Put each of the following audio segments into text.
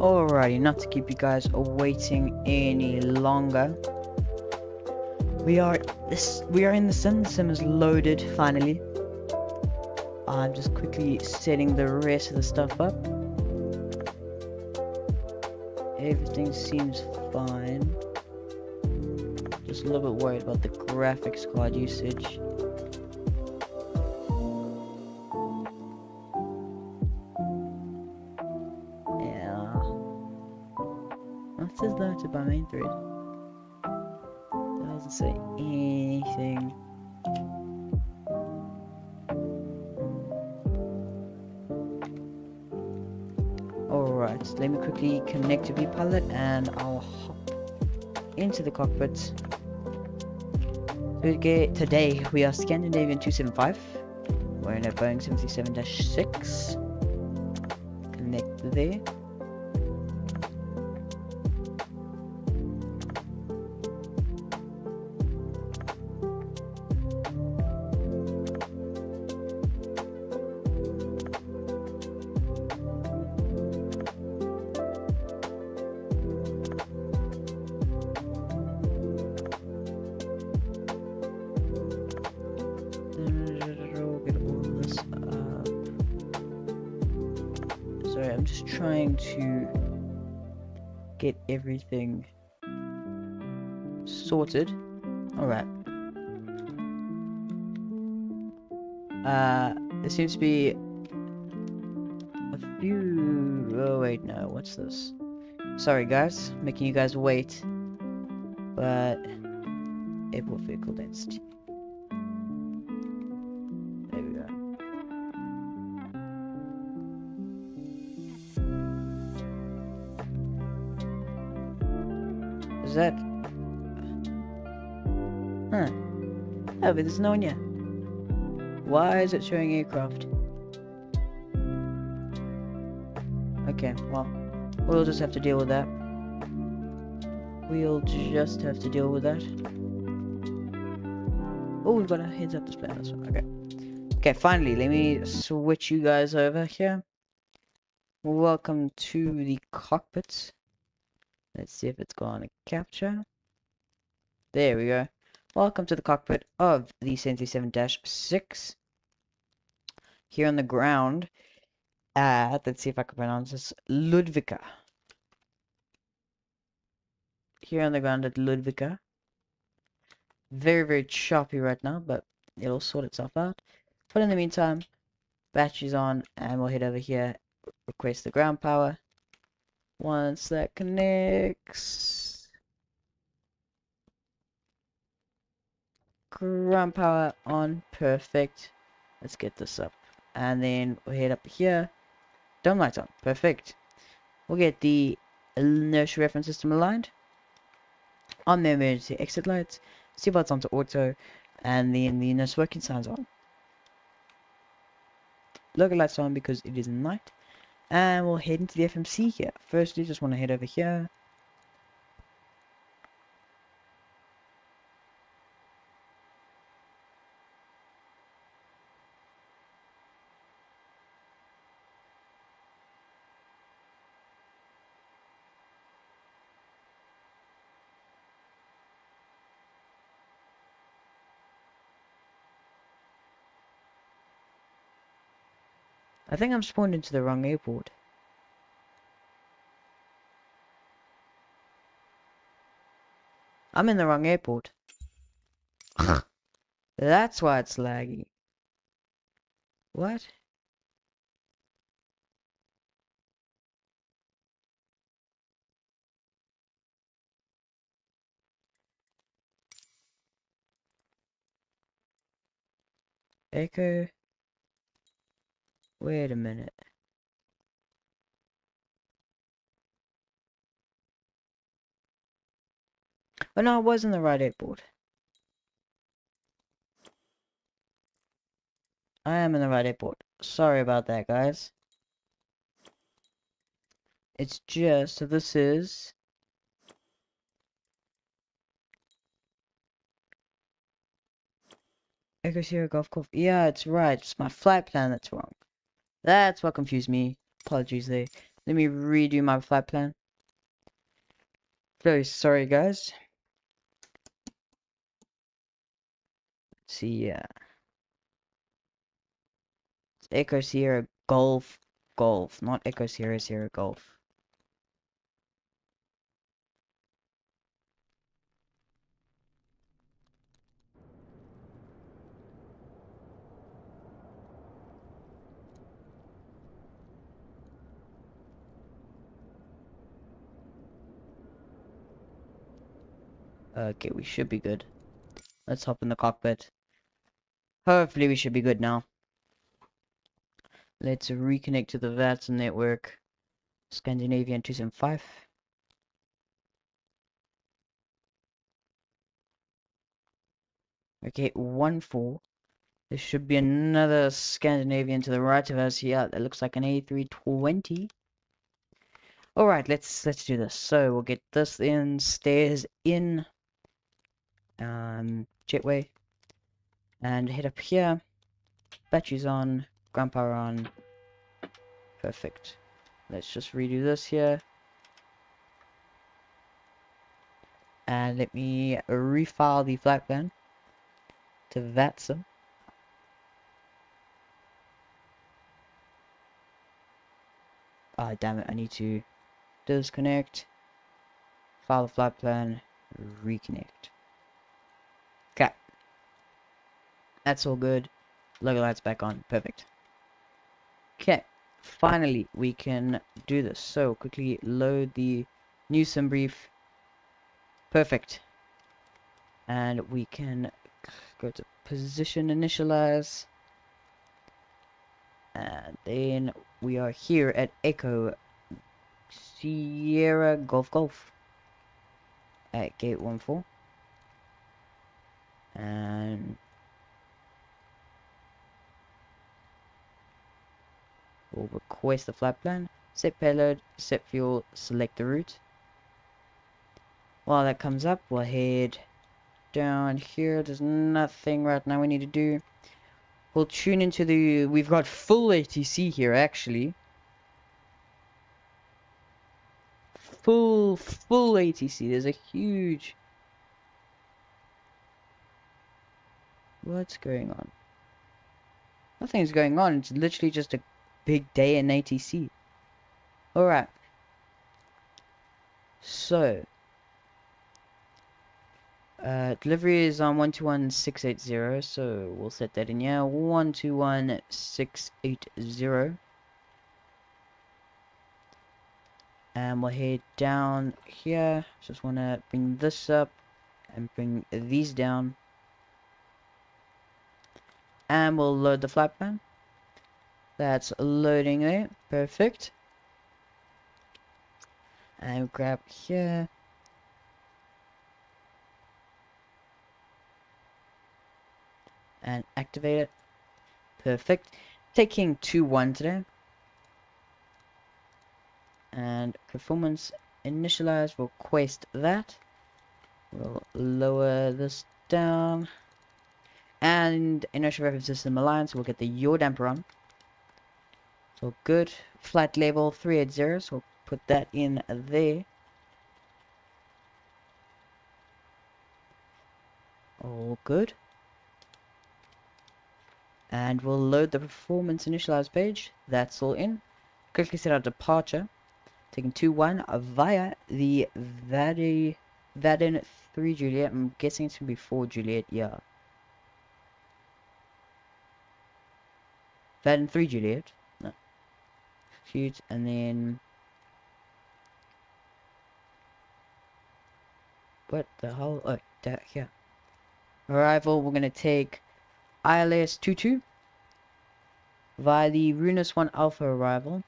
Alrighty, not to keep you guys waiting any longer. We are in the sim. The sim is loaded finally. I'm just quickly setting the rest of the stuff up. Everything seems fine. Just a little bit worried about the graphics card usage. It says limited by main thread. Doesn't say anything. Alright, let me quickly connect to vPilot and I'll hop into the cockpit. Today we are Scandinavian 275. We're in a Boeing 737-6. Connect there. I'm just trying to get everything sorted. Alright. There seems to be a few... Oh wait, no, what's this? Sorry guys, making you guys wait. But... airport vehicle density. There we go. Is that... Huh. Oh, but there's no one yet. Why is it showing aircraft? Okay, well, we'll just have to deal with that. We'll just have to deal with that. Oh, we've got a heads-up display on this one. Okay. Okay, finally, let me switch you guys over here. Welcome to the cockpit. Let's see if it's going to capture. There we go. Welcome to the cockpit of the 737-6. Here on the ground at, let's see if I can pronounce this, Ludvika. Here on the ground at Ludvika. Very, very choppy right now, but it'll sort itself out. But in the meantime, batteries on, and we'll head over here, request the ground power. Once that connects, ground power on, perfect. Let's get this up, and then we'll head up here, dome lights on, perfect. We'll get the inertial reference system aligned, on the emergency exit lights, seatbelts onto auto, and then the inertial working signs on. Logo lights on because it is night. And we'll head into the FMC here. Firstly, just want to head over here. I think I'm spawned into the wrong airport. I'm in the wrong airport. That's why it's laggy. What? Echo? Wait a minute. Oh no, I was in the right airport. I am in the right airport. Sorry about that, guys. It's just, so this is... Echo Sierra Golf Golf. Yeah, it's right. It's my flight plan that's wrong. That's what confused me. Apologies there. Let me redo my flight plan. Very sorry, guys. Let's see, yeah. It's Echo Sierra Golf Golf, not Echo Sierra Sierra Golf. Okay, we should be good. Let's hop in the cockpit. Hopefully we should be good now. Let's reconnect to the Vatsim network. Scandinavian 275. Okay, 1-4. There should be another Scandinavian to the right of us here. That looks like an A320. Alright, let's do this. So we'll get this in, stairs in, jetway, and head up here. Batteries on, ground power on. Perfect. Let's just redo this here. And let me refile the flight plan to Vatsim. Ah, damn it, I need to disconnect, file the flight plan, reconnect. Okay. That's all good. Logo lights back on. Perfect. Okay. Finally, we can do this. So, quickly load the new sim brief. Perfect. And we can go to position initialize. And then we are here at Echo Sierra Golf Golf at gate 14. And we'll request the flight plan, set payload, set fuel, select the route. While that comes up, we'll head down here. There's nothing right now we need to do. We'll tune into the... We've got full ATC here, actually. Full ATC. There's a huge... What's going on? Nothing's going on. It's literally just a big day in ATC. Alright. So... delivery is on 121680, so we'll set that in here. 121680. And we'll head down here. Just want to bring this up and bring these down. And we'll load the flight plan. That's loading there. Perfect. And grab here. And activate it. Perfect. Taking 2-1 today. And performance initialize. We'll request that. We'll lower this down. And inertial reference system alliance. We'll get the yaw damper on. So good. Flight level 380. So we'll put that in there. All good. And we'll load the performance initialize page. That's all in. Quickly set our departure. Taking 2-1 via the Vadin 3 Juliet. I'm guessing it's going to be 4 Juliet, yeah. Vadin 3 Juliet. No. Shoot, and then... What the hell? Oh, that here. Arrival, we're going to take ILS 22 via the Runus 1 Alpha arrival.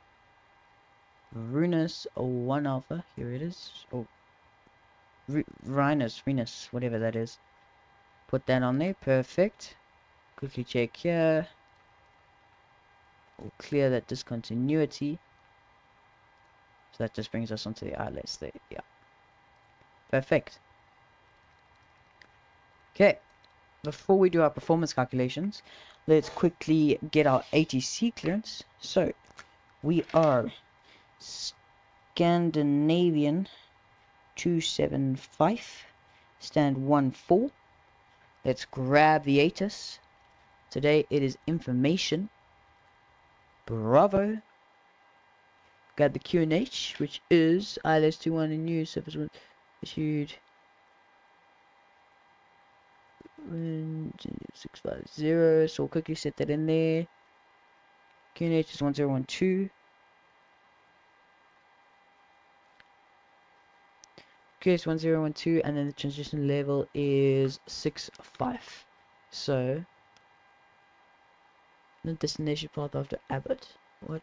Runus 1 Alpha, here it is. Oh, Renus, whatever that is. Put that on there, perfect. Quickly check here. We'll clear that discontinuity. So that just brings us onto the ILS there, yeah. Perfect. Okay, before we do our performance calculations, let's quickly get our ATC clearance. So, we are Scandinavian 275, stand 14. Let's grab the ATIS. Today it is information. Bravo. Got the QNH, which is ILS 21 in use, service was issued 650. So we'll quickly set that in there. QNH is 1012. QNH 1012, and then the transition level is 65. So the destination path after Abbott. What?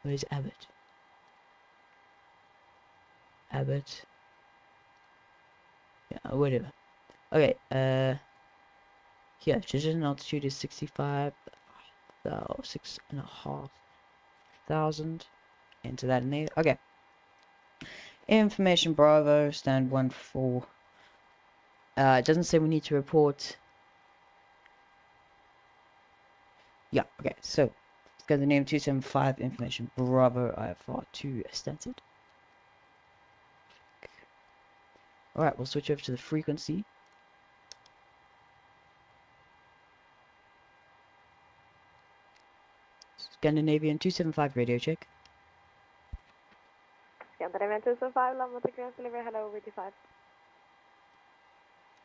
Where's Abbott? Abbott. Yeah, whatever. Okay, here, transition altitude is 65, 6,500. Enter that in there. Okay. Information Bravo, stand 14. It doesn't say we need to report. Yeah, okay, so let's go to the name 275, information Bravo, IFR 2 Stanford. Alright, we'll switch over to the frequency. Scandinavian 275 radio check. Scandinavian 275, London to clearance delivery, hello, VT5.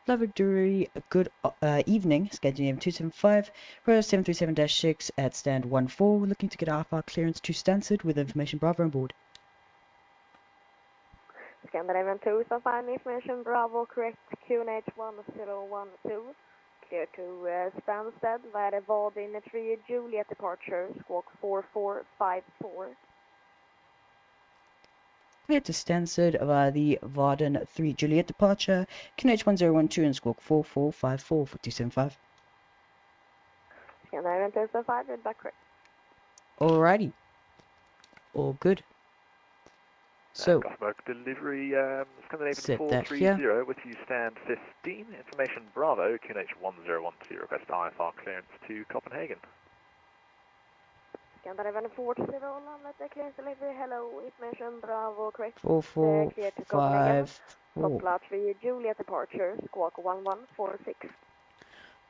Hello Victory, good evening, Scandinavian 275, Royal 737-6 at stand 14, looking to get IFR clearance to Stansted with information Bravo on board. Scandinavian 275, information Bravo, correct, QNH 1012, clear to Stansted via the Vadin 3 Juliet departure, squawk 4454. Clear to Stansted via the Varden 3 Juliet departure, QNH 1012 and squawk 4454 for 275. Scandinavian 275, read back correct. Alrighty. All good. So, Gothenburg delivery, Scandinavian set that 430 here. with you stand 15, information Bravo, QNH 1012, request IFR clearance to Copenhagen. Scandinavian 40, London to clearance delivery, hello, information Bravo, correct. 4454. Poplar 3 Juliet departure, squawk 1146.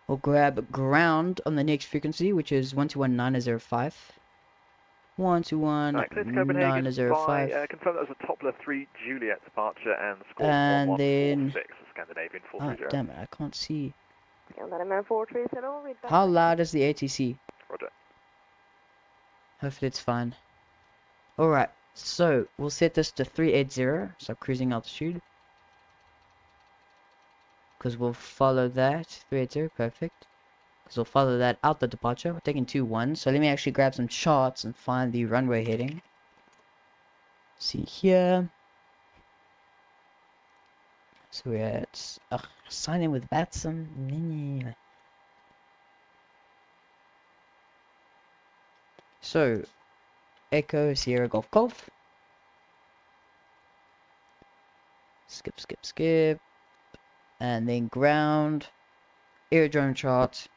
We'll grab ground on the next frequency, which is 121905. 121905. Confirm that was a Toppler 3 Juliet departure and score And then 1146, Scandinavian oh 430. damn it, I can't see. Scandinavian 430, read back. How loud is the ATC? Roger. Hopefully it's fine. Alright, so we'll set this to 380, so cruising altitude. Because we'll follow that. 380, perfect. Because we'll follow that out the departure. We're taking 2-1, so let me actually grab some charts and find the runway heading. See here. So we're at sign in with Vatsim. So Echo Sierra Golf Golf. Skip. And then ground. Aerodrome chart.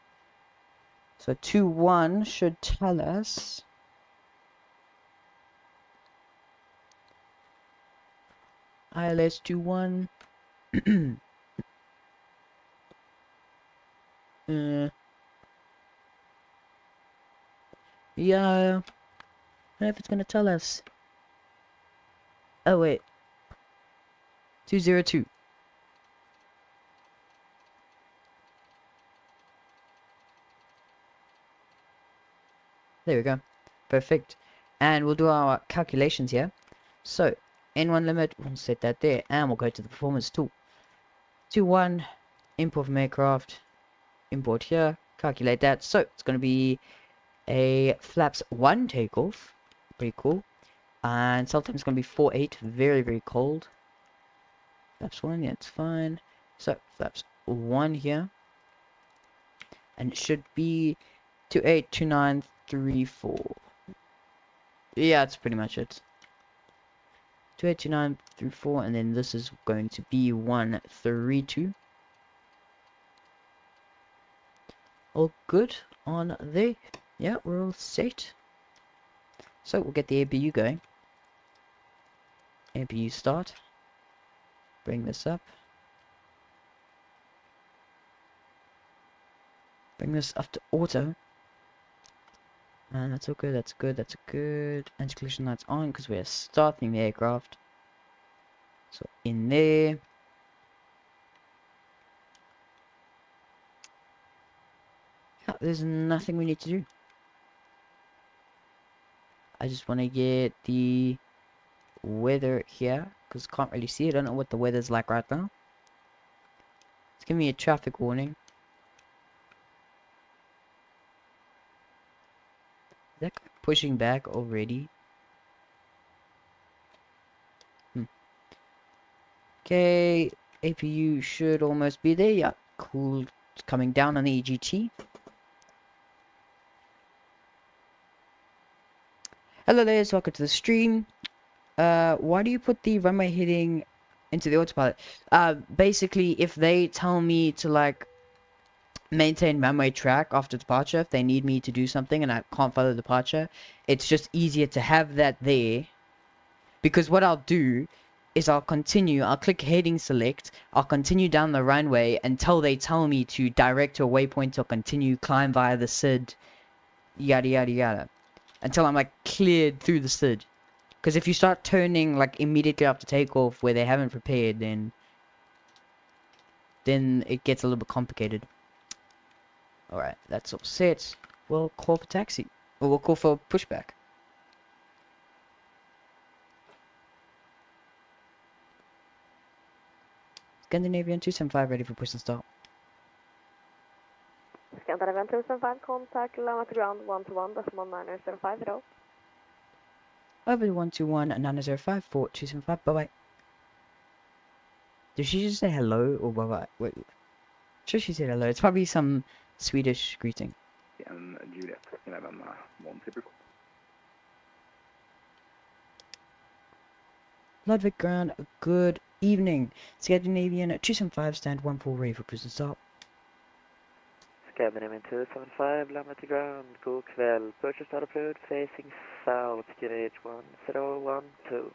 So 2-1 should tell us ILS 2-1. Yeah, I don't know if it's gonna tell us. Oh wait. 202. There we go. Perfect. And we'll do our calculations here. So, N1 limit, we'll set that there, and we'll go to the performance tool. 2-1, import from aircraft, import here, calculate that. So, it's going to be a flaps 1 takeoff, pretty cool. And sometimes it's going to be 4-8, very, very cold. Flaps 1, yeah, it's fine. So, flaps 1 here. And it should be 282934. Yeah, that's pretty much it. 282934, and then this is going to be 132. All good on there. Yeah, we're all set. So we'll get the APU going. APU start. Bring this up. Bring this up to auto. And that's all good, that's good, that's good. Anti-collision lights on because we're starting the aircraft. So in there. Yeah, there's nothing we need to do. I just want to get the weather here because can't really see it. I don't know what the weather's like right now. It's giving me a traffic warning. Is that guy pushing back already? Okay, APU should almost be there. Yeah, cool. It's coming down on the EGT. Hello there, welcome to the stream. Why do you put the runway heading into the autopilot? Basically, if they tell me to like maintain runway track after departure, if they need me to do something and I can't follow departure, it's just easier to have that there. Because what I'll do is I'll click heading select, I'll continue down the runway until they tell me to direct to a waypoint or continue climb via the SID, yada yada yada. Until I'm like cleared through the SID. Because if you start turning like immediately after takeoff where they haven't prepared, then it gets a little bit complicated. Alright, that's all set. We'll call for taxi. Or we'll call for pushback. Scandinavian 275 ready for push and start. Scandinavian 275, contact limit to ground 121, decimal 905, hello. Over to 121 905 4275, bye bye. Did she just say hello or bye bye? Wait, sure she said hello. It's probably some Swedish greeting. Juliet, 11, 1 typical. Ludwig ground, good evening. Scandinavian 275, stand 14 ready for push and start. Scandinavian 275, limit to ground, god kväll, purchase out approved, facing south, QNH 1012.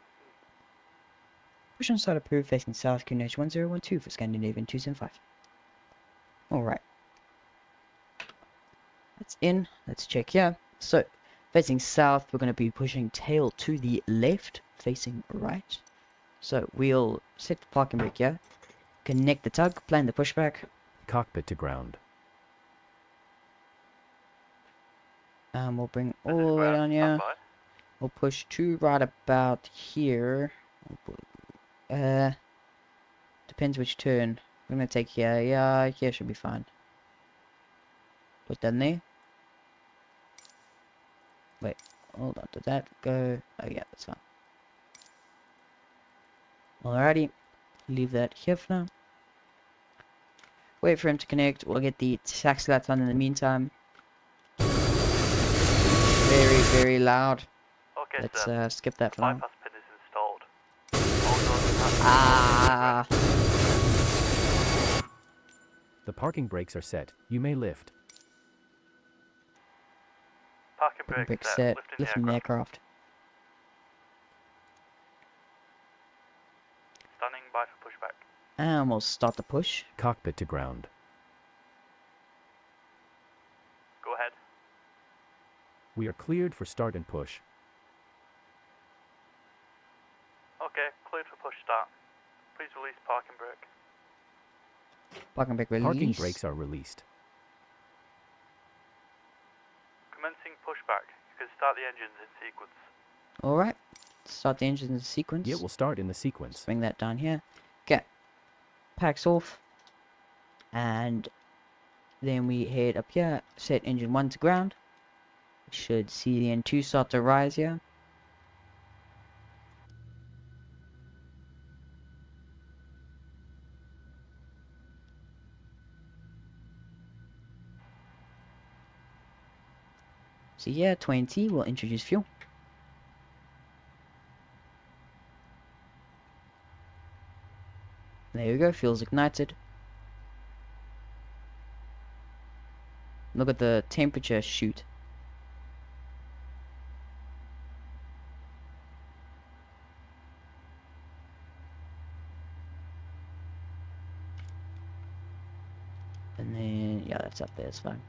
Push and start approved, facing south, QNH 1012 for Scandinavian 275. Alright. That's in. Let's check here. So, facing south, we're going to be pushing tail to the left, facing right. So, we'll set the parking brake here. Connect the tug, plan the pushback. Cockpit to ground. We'll bring all the way down here. We'll push to right about here. Depends which turn. We're gonna take here. Yeah, here should be fine. Put that in there. Wait, hold on. Did that go? Oh yeah, that's fine. Alrighty, leave that here for now. Wait for him to connect. We'll get the taxi lights on in the meantime. Very, very loud. Okay, Let's skip that for now. bypass pit is installed. Ah. The parking brakes are set. You may lift. Parking Brick set. Lifting the aircraft. Standing by for pushback. And we'll start the push. Cockpit to ground. We are cleared for start and push. Okay, cleared for push start. Please release parking brake. Parking brake release. Parking brakes are released. Commencing pushback. You can start the engines in sequence. Alright. Start the engines in sequence. It will start in the sequence. Let's bring that down here. Okay. Packs off. And then we head up here. Set engine 1 to ground. We should see the N2 start to rise here. So yeah, 20 will introduce fuel. There we go, fuel's ignited. Look at the temperature shoot. And then, yeah, that's up there, it's fine.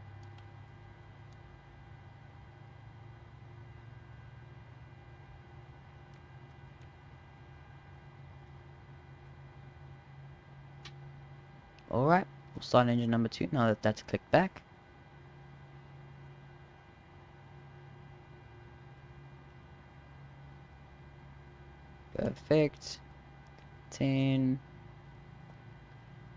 Alright, we'll start engine number 2 now that that's clicked back. Perfect. 10,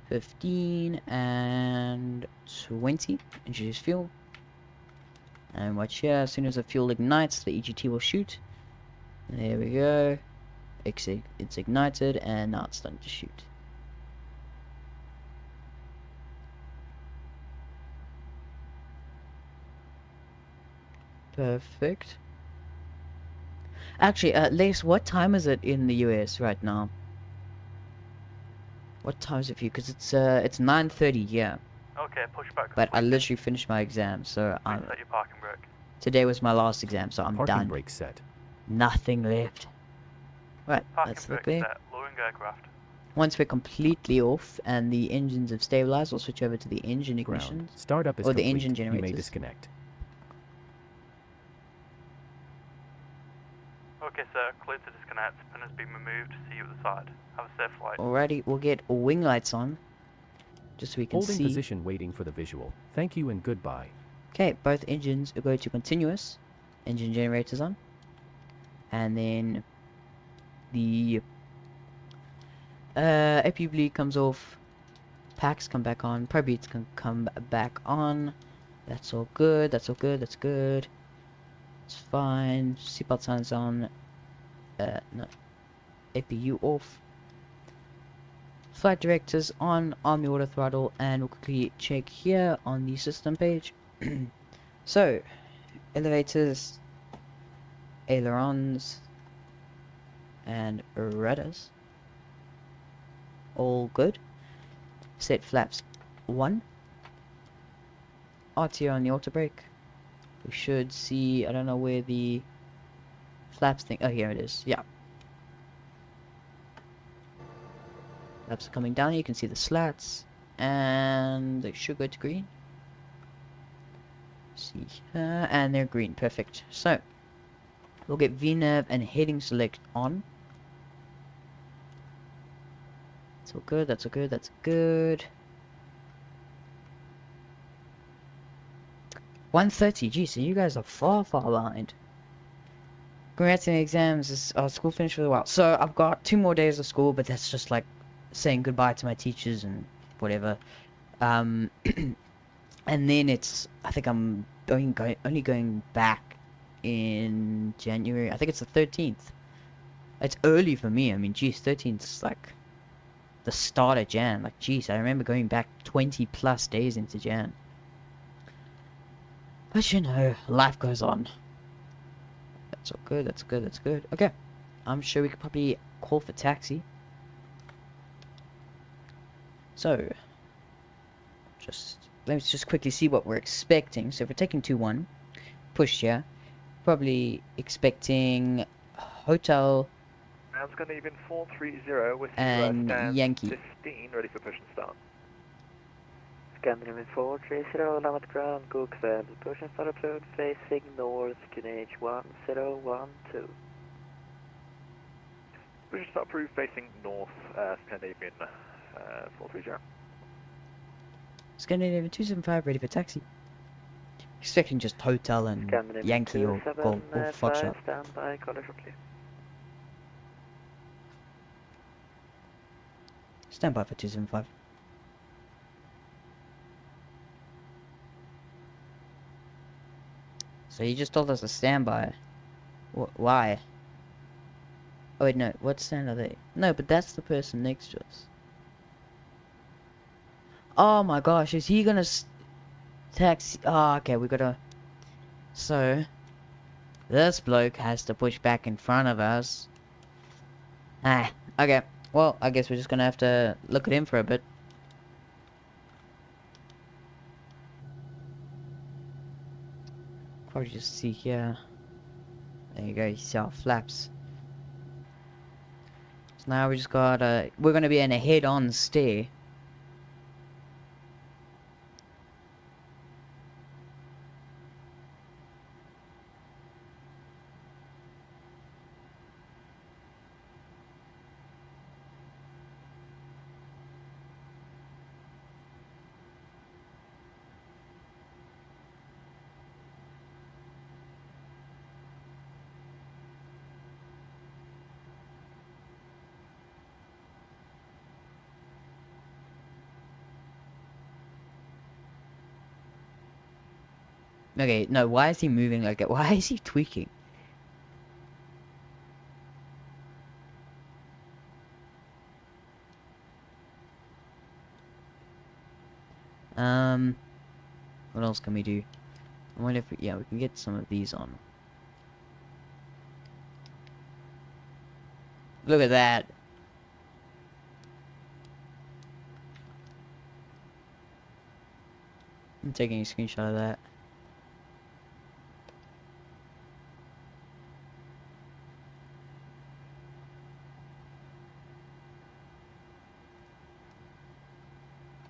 15, and 20. Introduce fuel. And watch here, as soon as the fuel ignites, the EGT will shoot. There we go. It's ignited, and now it's starting to shoot. Perfect. Actually, Lace, what time is it in the US right now? What time is it for you? Because it's 9:30 here. Okay, pushback. But I literally finished my exam, so Please set your parking brake. today was my last exam, so I'm Parking done. brake set. Nothing left. Right, Parking let's look brake there. set. Lowering aircraft. Once we're completely off and the engines have stabilized, we'll switch over to the engine ignitions. Ground. Startup is Or the complete. engine You may generators. disconnect. Okay, sir. Cleared to disconnect. Pin has been removed. See you at the side. Have a safe flight. Alrighty, we'll get wing lights on. Just so we can Holding see. position waiting for the visual. Thank you and goodbye. Okay, both engines are going to continuous. Engine generators on. And then the Pmdg comes off. Packs come back on. Probeats can come back on. That's all good. That's all good. That's good. It's fine. Seatbelt signs on. No. APU off. Flight directors on the auto throttle, and we'll quickly check here on the system page. So, elevators, ailerons, and rudders, all good. Set flaps 1. RTO on the auto brake. We should see, I don't know where the flaps thing, oh here it is, yeah. Flaps are coming down, you can see the slats, and they should go to green. See here, and they're green, perfect. So, we'll get VNAV and heading select on. That's all good, that's all good, that's good. 1:30, geez, so you guys are far behind. Congrats on the exams, school finished for a while. So, I've got 2 more days of school, but that's just like saying goodbye to my teachers and whatever. And then it's, I think I'm only going back in January. I think it's the 13th. It's early for me. I mean, geez, 13th is like the start of Jan. Like, geez, I remember going back 20 plus days into Jan. But you know, life goes on. That's all good, that's good, that's good. Okay, I'm sure we could probably call for taxi. So, let's just quickly see what we're expecting. So if we're taking 2-1, push here, probably expecting hotel Ground's going to even 430 with and stand Yankee. 15, ready for push and start. Scandinavian 430, land at ground, god kväll. Persian Star Upload facing north, QNH 1012. British start approved facing north, Scandinavian 430. Scandinavian 275 ready for taxi. Expecting just hotel and Scandinavian Yankee or Golf or 275, Foxtrot. stand by, call it shortly. Stand by for 275. So you just told us to stand by. Why? Oh wait, no. What stand are they? No, but that's the person next to us. Oh my gosh, is he gonna taxi? Oh, okay, we gotta. So this bloke has to push back in front of us. Ah, okay. Well, I guess we're just gonna have to look at him for a bit. Probably just see here. There you go, you see our flaps. So now we just gotta, we're gonna be in a head-on stare. Okay, no, why is he moving like that? Why is he tweaking? What else can we do? I wonder if we, yeah, we can get some of these on. Look at that. I'm taking a screenshot of that.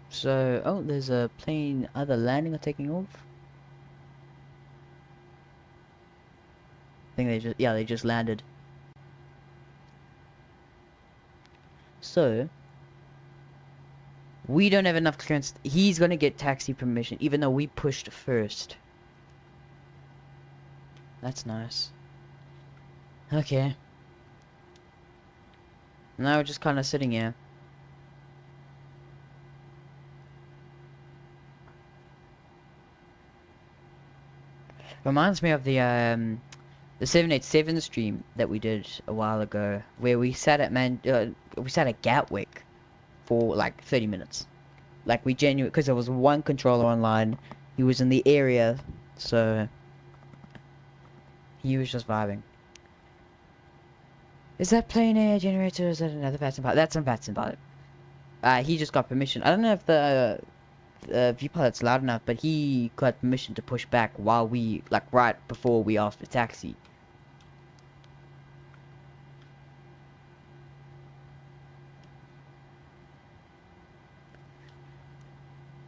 So, oh, there's a plane either landing or taking off. I think they just, yeah, they just landed. So, we don't have enough clearance. He's gonna get taxi permission, even though we pushed first. That's nice. Okay. Now we're just kind of sitting here. Reminds me of the 787 stream that we did a while ago, where we sat at we sat at Gatwick for like 30 minutes. Like we genuinely, because there was one controller online, he was in the area, so he was just vibing. Is that plane air generator? Or is that another Vatsim pilot? That's a Vatsim pilot. He just got permission. I don't know if the view pilot's loud enough, but he got permission to push back while we, like, right before we asked for taxi.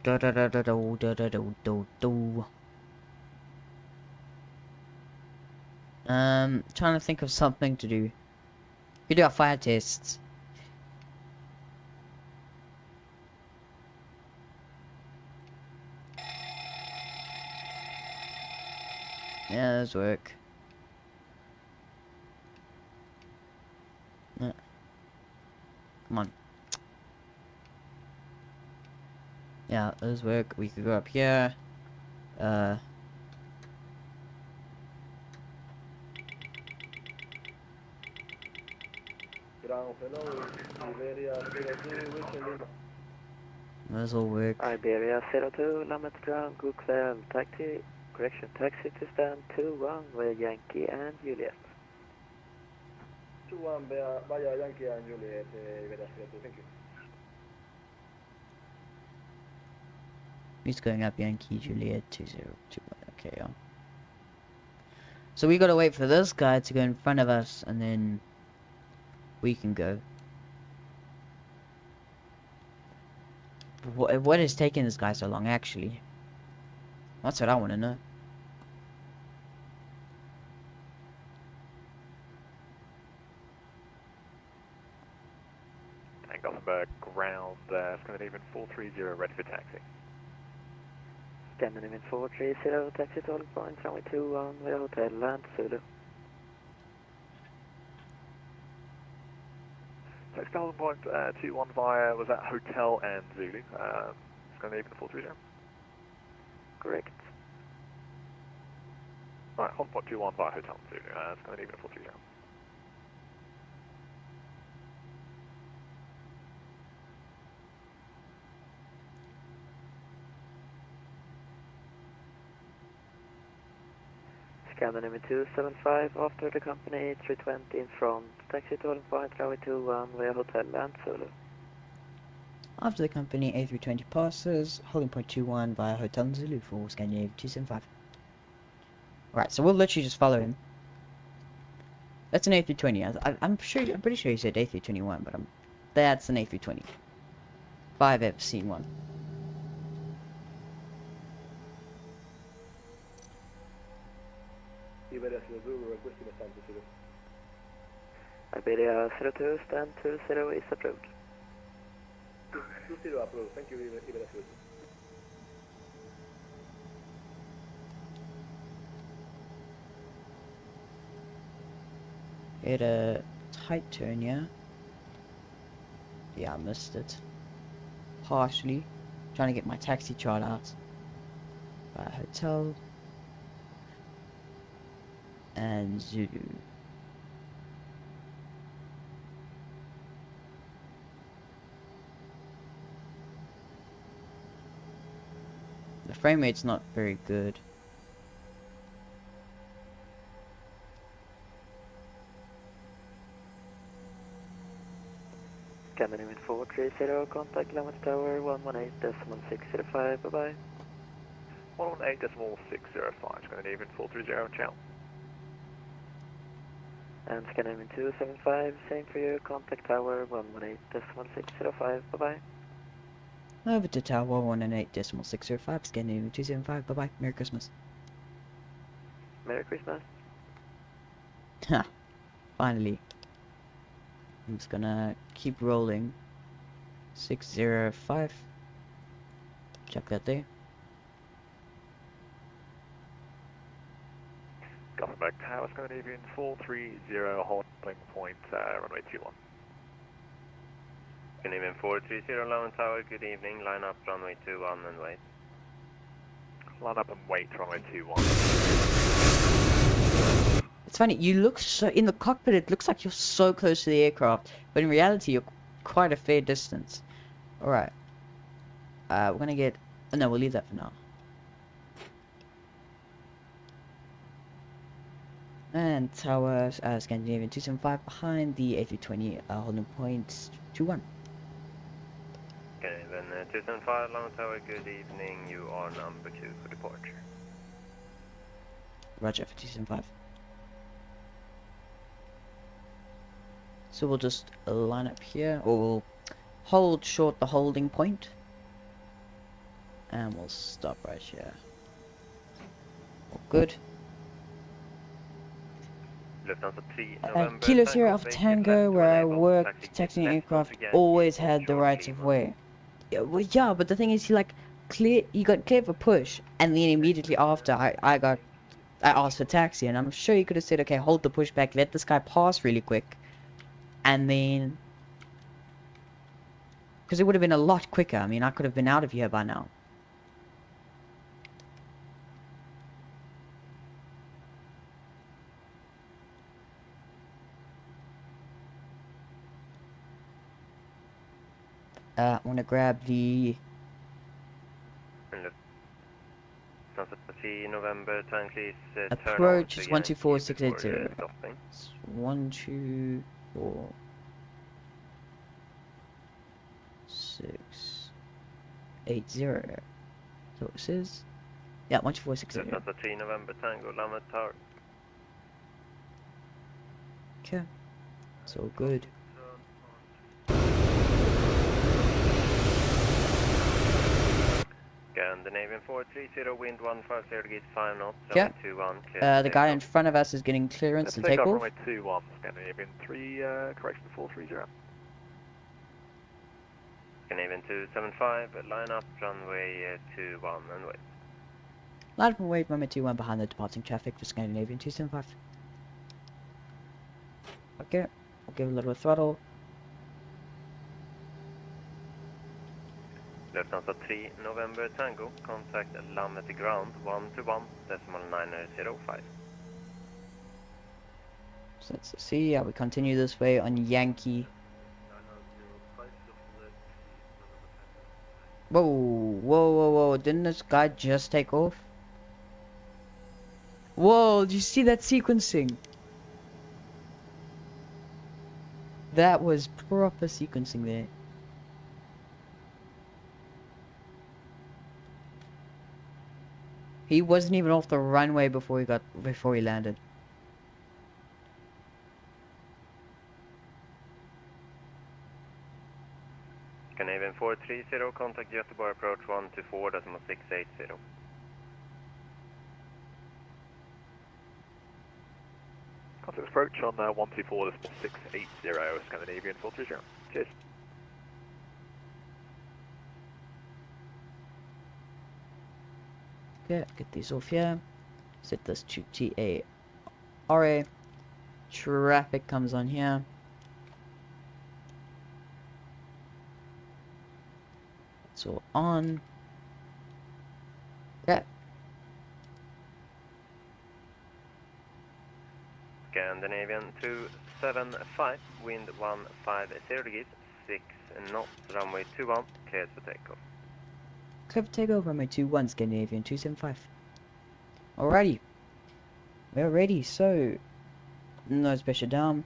Da da da da do da da do do do. Trying to think of something to do. We do our fire tests. Yeah, those work. No. Come on. Yeah, those work. We could go up here. Those all work. Iberia 02, land at ground, god kväll. Taxi, correction, taxi to stand 2-1 with Yankee and Juliet. 2-1 via Yankee and Juliet, Iberia 02, thank you. He's going up Yankee Juliet 2021. Okay, yeah. So we gotta wait for this guy to go in front of us, and then we can go. What is taking this guy so long, actually? That's what I want to know. And Gothenburg ground, Scandinavian 430, ready for taxi. Scandinavian 430, taxi to all points, runway 21 via Hotel Land Zulu. So Stolen Point 21 via, was that Hotel and Zulu? Scandinavian 430? Correct. Alright, Holland Point 21 via Hotel and Zulu, Scandinavian 430. Scandinavian 275, after the company 320 in front, taxi to all point, runway 21 via Hotel Land Zulu. After the company A320 passes, holding point 21 via Hotel Zulu for Scandinavia 275. Alright, so we'll literally just follow him. That's an A320. I'm pretty sure he said A321, but that's an A320. If I've ever seen one. Iberia 02, requesting a stand to 0. Iberia 02, stand 20 is approved. 20 approved, thank you, Iberia 02. Hit a tight turn, yeah? Yeah, I missed it. Partially. Trying to get my taxi chart out. By Hotel. And Zulu. The frame rate's not very good. Scandinavian 430, contact Kilometer Tower 118.605, bye bye. 118.605, Scandinavian 430, ciao. And Scandinavian 275, same for you, contact Tower 118.605, bye bye. Over to Tower 118.605, Scandinavian 275, bye bye. Merry Christmas. Merry Christmas. Ha! Finally. I'm just gonna keep rolling. 605. Check that there. Gothenburg Tower, Scandinavian 430, holding point, runway 21. Scandinavian 430, London Tower, good evening, line up runway 21 and wait. Line up and wait, runway 21. It's funny, you look so... In the cockpit, it looks like you're so close to the aircraft. But in reality, you're quite a fair distance. Alright. We're gonna get... Oh, no, we'll leave that for now. And Tower, Scandinavian 275 behind the A320, holding point 21. Scandinavian 275, London Tower, good evening, you are number 2 for departure. Roger for 275. So we'll just line up here, or we'll hold short the holding point. And we'll stop right here. All good. Lufthansa 3 November, Kilo Sierra Tango, Alpha base Tango, left to where I enable worked taxi taxiing left aircraft, once again, always keep had the short rights lever. of way. Yeah, well, yeah, but the thing is, you got cleared for push, and then immediately after, I asked for taxi, and I'm sure you could have said, okay, hold the push back, let this guy pass really quick, and then, because it would have been a lot quicker. I mean, I could have been out of here by now. I want to grab the Lufthansa 3 November, Tango, please turn on approach is again, 124680. stopping. It's 124 680. So it says, yeah, 12460. Lufthansa 3 November, Tango, London Tower. Okay, so good. Scandinavian 430, wind 150 degrees 5 knots, Yeah. runway 21, clear The guy in front of us is getting clearance to take off. off. Runway 21, Scandinavian 3, correction 430. Scandinavian 275, line up, runway 21 and wait. Line up and wait, runway 21 behind the departing traffic for Scandinavian 275. Okay, we'll give a little throttle. Lufthansa 3, November Tango, contact Lammet ground 121.905. So let's see how we continue this way on Yankee. Whoa, whoa, whoa, whoa, didn't this guy just take off? Whoa, did you see that sequencing? That was proper sequencing there. He wasn't even off the runway before he landed. Scandinavian 430, contact Göteborg approach 124.680. Contact approach on 124.680, Scandinavian 430. Cheers. Okay, get these off here. Set this to TA-RA. Traffic comes on here. It's all on. Okay. Scandinavian 275, wind 150 degrees, 6 knots, runway 21, cleared for takeoff. Clear for takeoff, runway 21, Scandinavian 275. Alrighty. We're ready, so nose pressure down.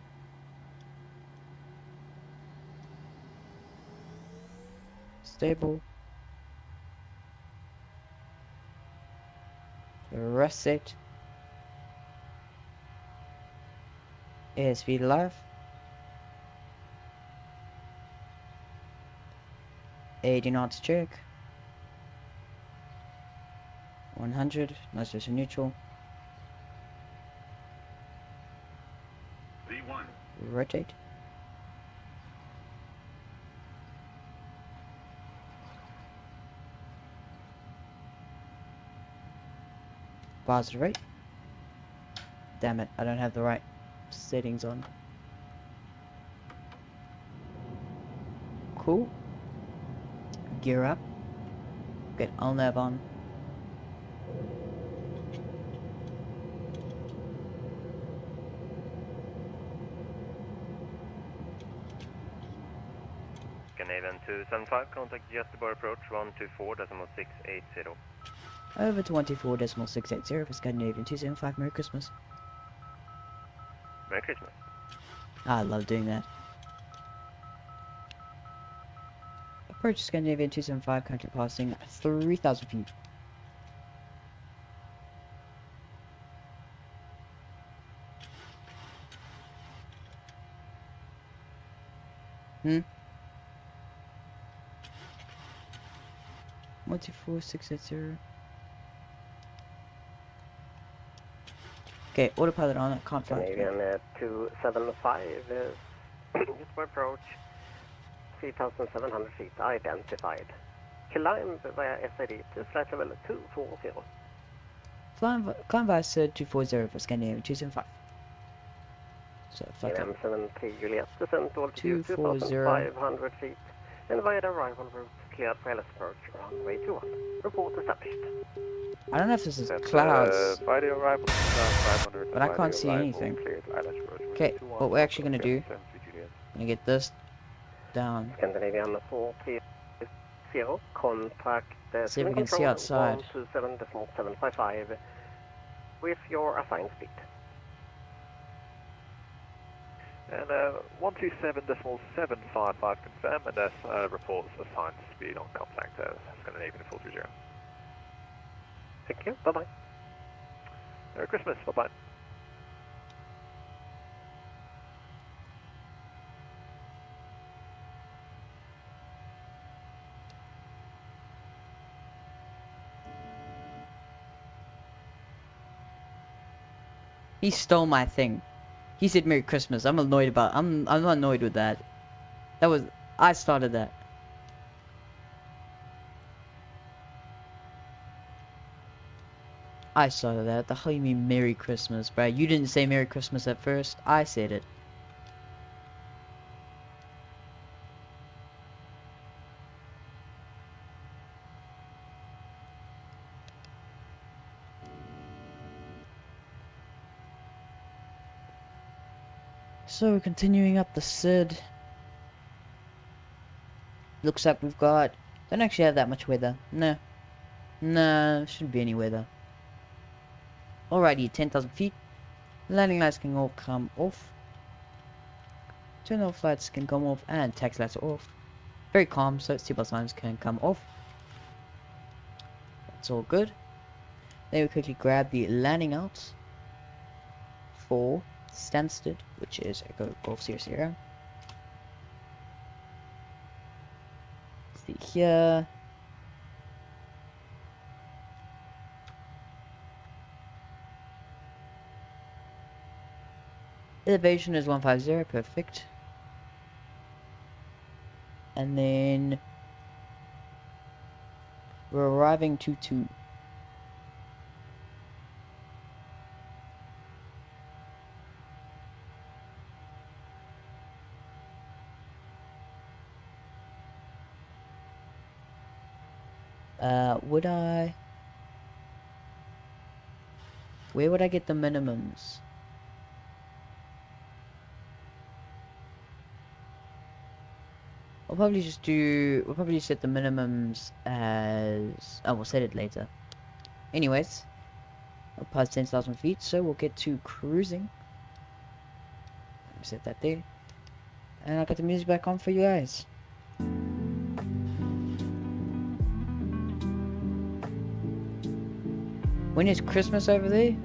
Stable. Rest set. ASV live. 80 knots check. 100, nose pressure neutral. V1. Rotate. Bars right. Damn it, I don't have the right settings on. Cool. Gear up. Get LNAV on. Scandinavian 275, contact Göteborg approach 124.680. Over 24.680 for Scandinavian 275. Merry Christmas. Merry Christmas. I love doing that. Approach Scandinavian 275, currently passing 3,000 feet. Hmm? 124.680. Okay, autopilot on, I can't fly. Canadian 275, Göteborg approach 3,700 feet identified. Climb via SID to flight level 240. Climb via SID 240 for Scandinavian 275. So, fuck it. M73 Juliet, descent altitude 240. 2,500 feet, and via the arrival route cleared for LS approach runway 21. Report established. I don't know if this is clouds, By the arrival, 500. but I can't see anything. Okay, what we're actually going to do, I'm going to get this down. Scandinavian 430, contact See if we can see outside. 127.755 with your assigned speed. And 127.755 confirm, and reports assigned speed on contact Scandinavian 430. Thank you, bye-bye. Merry Christmas, bye-bye. He stole my thing. He said Merry Christmas. I'm annoyed about. I'm not annoyed with that. That was I started that. I started that. The hell you mean Merry Christmas, bro? You didn't say Merry Christmas at first. I said it. So continuing up the Sid. Looks like we've got. Don't actually have that much weather. No. No, shouldn't be any weather. Alrighty, 10,000 feet. Landing lights can all come off. Turn off lights can come off, and taxi lights are off. Very calm, so seatbelt signs can come off. That's all good. Then we quickly grab the landing out for Stansted, which is Echo Golf Sierra Sierra. See here. Elevation is 150, perfect. And then we're arriving 22. Would I? Where would I get the minimums? I'll probably just do. We'll probably set the minimums as. Oh, we'll set it later. Anyways, I'll pass 10,000 feet, so we'll get to cruising. Set that there, and I'll get the music back on for you guys. When is Christmas over there?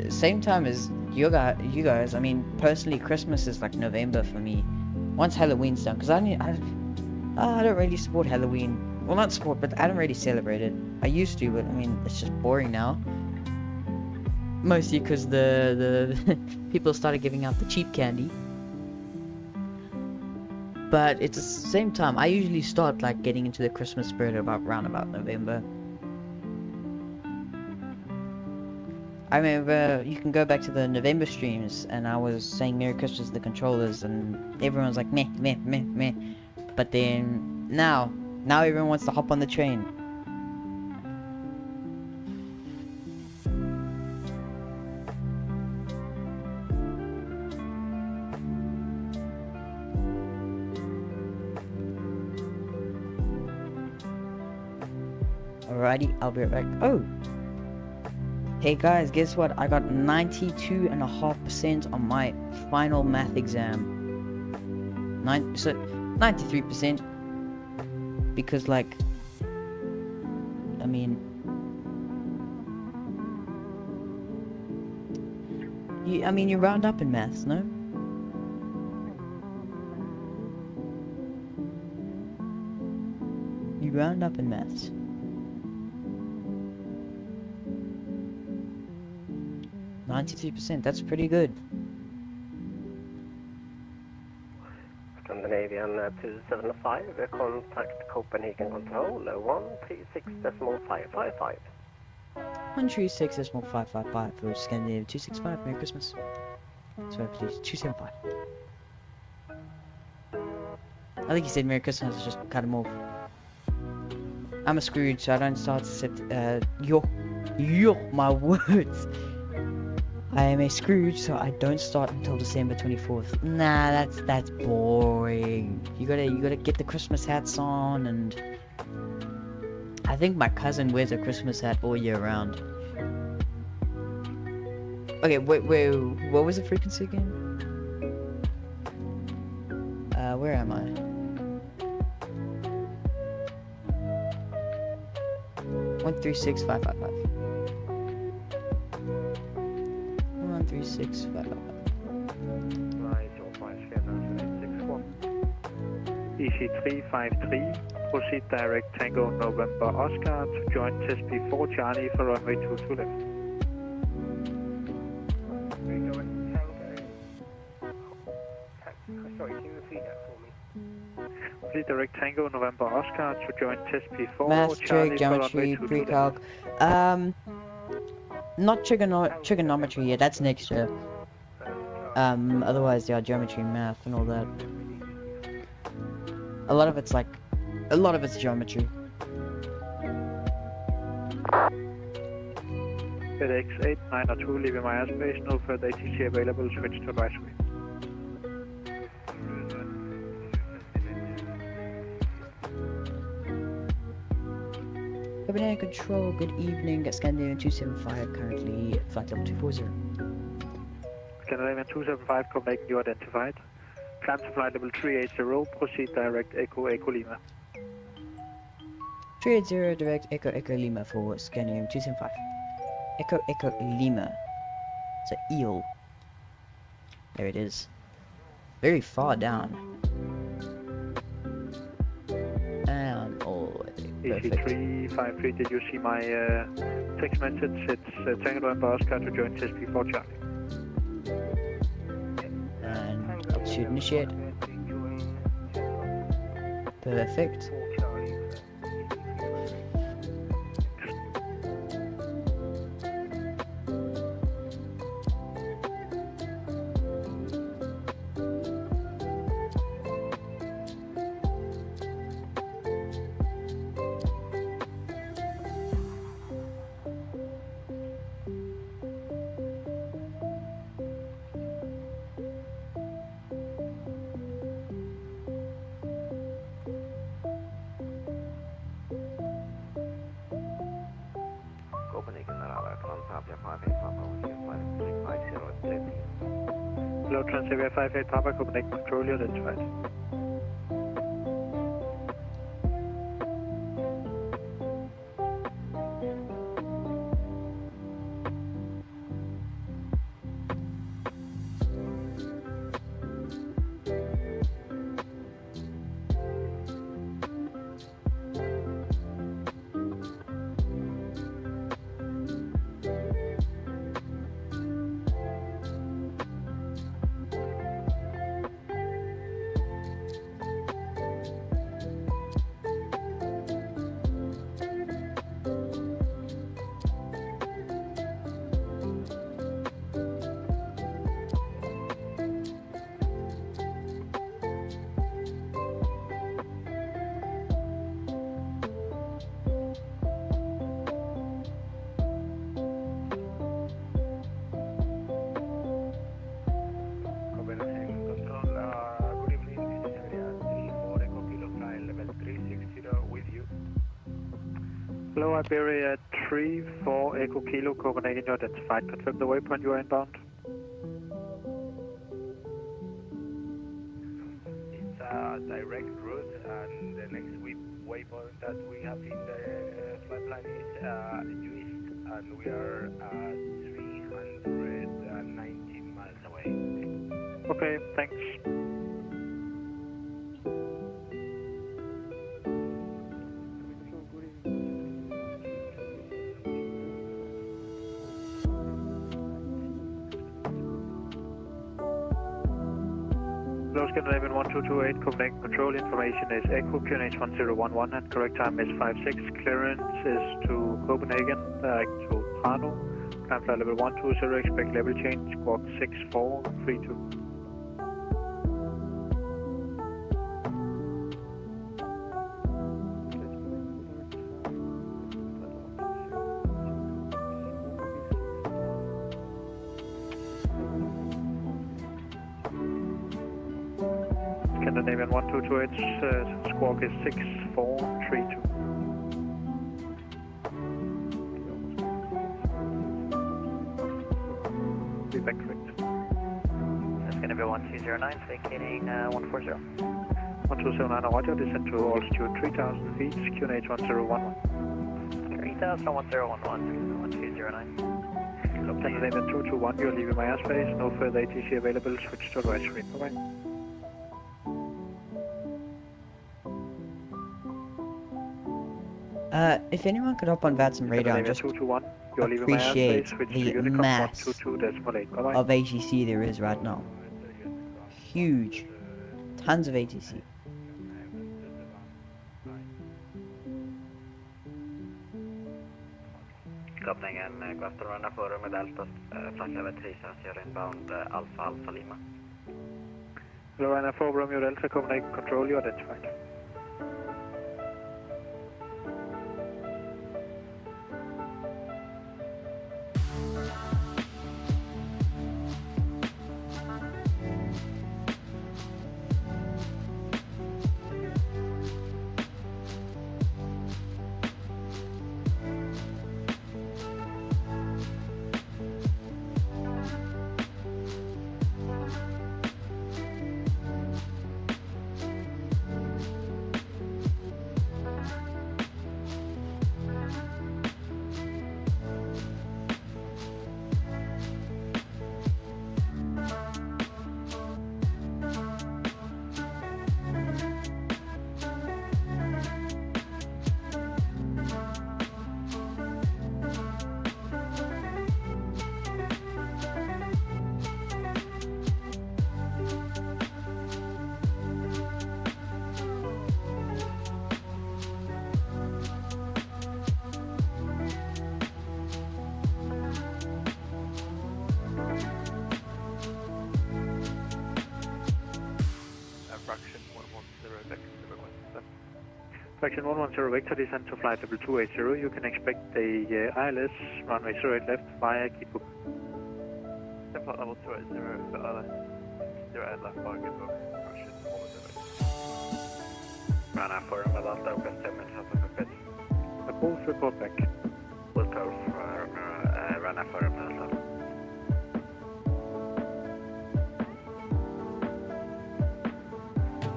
Same time as you guys. I mean, personally, Christmas is like November for me. Once Halloween's done, because I don't really support Halloween. Well, not support, but I don't really celebrate it. I used to, but I mean, it's just boring now. Mostly because the people started giving out the cheap candy. But it's the same time. I usually start like getting into the Christmas spirit around about November. I remember you can go back to the November streams, and I was saying Merry Christmas to the controllers, and everyone's like meh meh meh meh. But then now everyone wants to hop on the train. Alrighty, I'll be right back. Oh! Hey guys, guess what? I got 92.5% on my final math exam. 93%. Because like, I mean, you round up in maths, no? You round up in maths. 93%, that's pretty good. Scandinavian 275, contact Copenhagen Control 136.555. 136.555 for Scandinavian 265, Merry Christmas. Sorry, please, 275. I think he said Merry Christmas, I just cut him off. I'm a Scrooge, so I don't start to set, my words. I am a Scrooge, so I don't start until December 24th. Nah, that's boring. You gotta get the Christmas hats on, and I think my cousin wears a Christmas hat all year round. Okay, wait, what was the frequency again? Where am I? One 136.555. 136.555. EC353, proceed direct Tango November Oscar to join test P4 Charlie for runway 22 left. direct Tango November Oscar to join test P4. Math, Charlie trig, for geometry, runway 22 pre-calc. Not trigonometry yet, that's next year. Otherwise, yeah, geometry, math, and all that. A lot of it's geometry. FedEx 8902, leaving my airspace, no further ATC available, switch to advisory. Copenhagen Control, good evening, Scandinavian 275, currently flight level 240. Scandinavian 275, Copenhagen, you identified. Climb to flight level 380, proceed direct Echo Lima. 380, direct Echo Lima for Scandinavian 275. Echo Lima. It's a eel. There it is. Very far down. And all perfect. EC353, did you see my text message? It's Tango November Oscar to join test P4 Charlie. And altitude initiate. Perfect. Hello, Transavia 58 Papa, Copenhagen Control, you identified. Hello, Iberia 34 Echo Kilo, Copenhagen, you identified. Confirm the waypoint you are inbound. It's a direct route, and the next waypoint that we have in the flight plan is east, and we are at 319 miles away. Okay, thanks. Hello, Scandinavian 1228, Copenhagen Control, information is Echo, QNH 1011, and correct time is 56. Clearance is to Copenhagen, direct to Prano, climb flight level 120, expect level change, squawk 6432. Scandinavian 1228, squawk is 6432. Feedback correct. Scandinavia 1209, vacating 140. 1209, roger, descend to altitude 3000 feet, QNH 1011. 3000 1011, 1209. Scandinavian 221, you're leaving my airspace, no further ATC available, switch to advisory, bye-bye. If anyone could hop on Vatsim radar and just appreciate the mass of ATC there is right now. Huge. Tons of ATC. Kopningen, god afternoon, Forum med Delta, flight level 370 inbound, Alpha Alpha Lima. Hello, Ryanair 4, Romeo Delta, Copenhagen Control, you identified. Fraction 110 Vector descent to flight level 280. You can expect the ILS runway 08 left via Keybook. Flight level 280 for ILS 08 left via Keybook. Fraction 110. Ryanair 4 med Delta, request 10 minutes out of cockpit. Both report back. Will call for Ryanair 4 med Delta.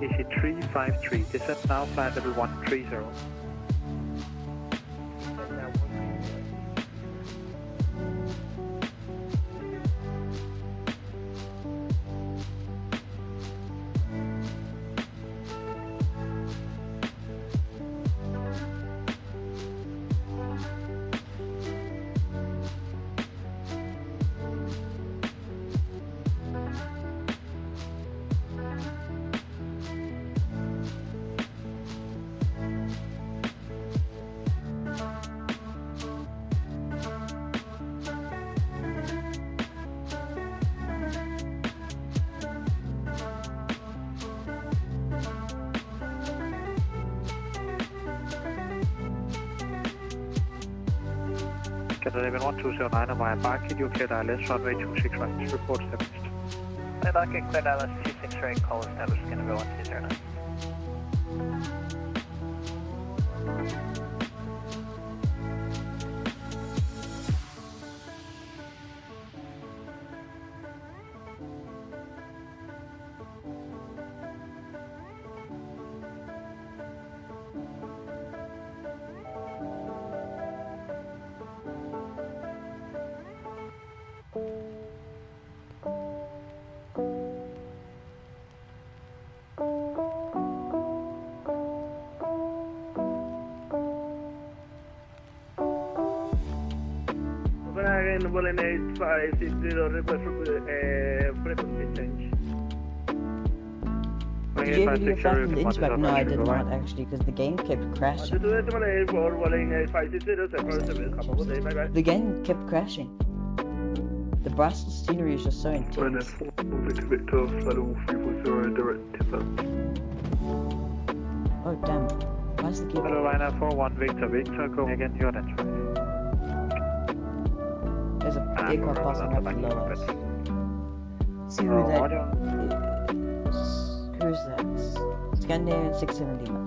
AC 353, descent now, flight level 130. Canada 1209 via Barkit, you cleared ILS runway 26 right, report established. Barkit cleared ILS 26 right, call established, Canada 1209. Copenhagen 18560, request for frequency change. Did you ever hear back from the inspector? No, I did not actually, because the game kept crashing. The game kept crashing. The Brussels scenery is just so intense. Oh damn, why's the keyboard? Hello, Ryanair 41 Victor, go again, you identified. There's an aircraft passing up below us. See who that is. Who's that? Scandinavian 670 Lima.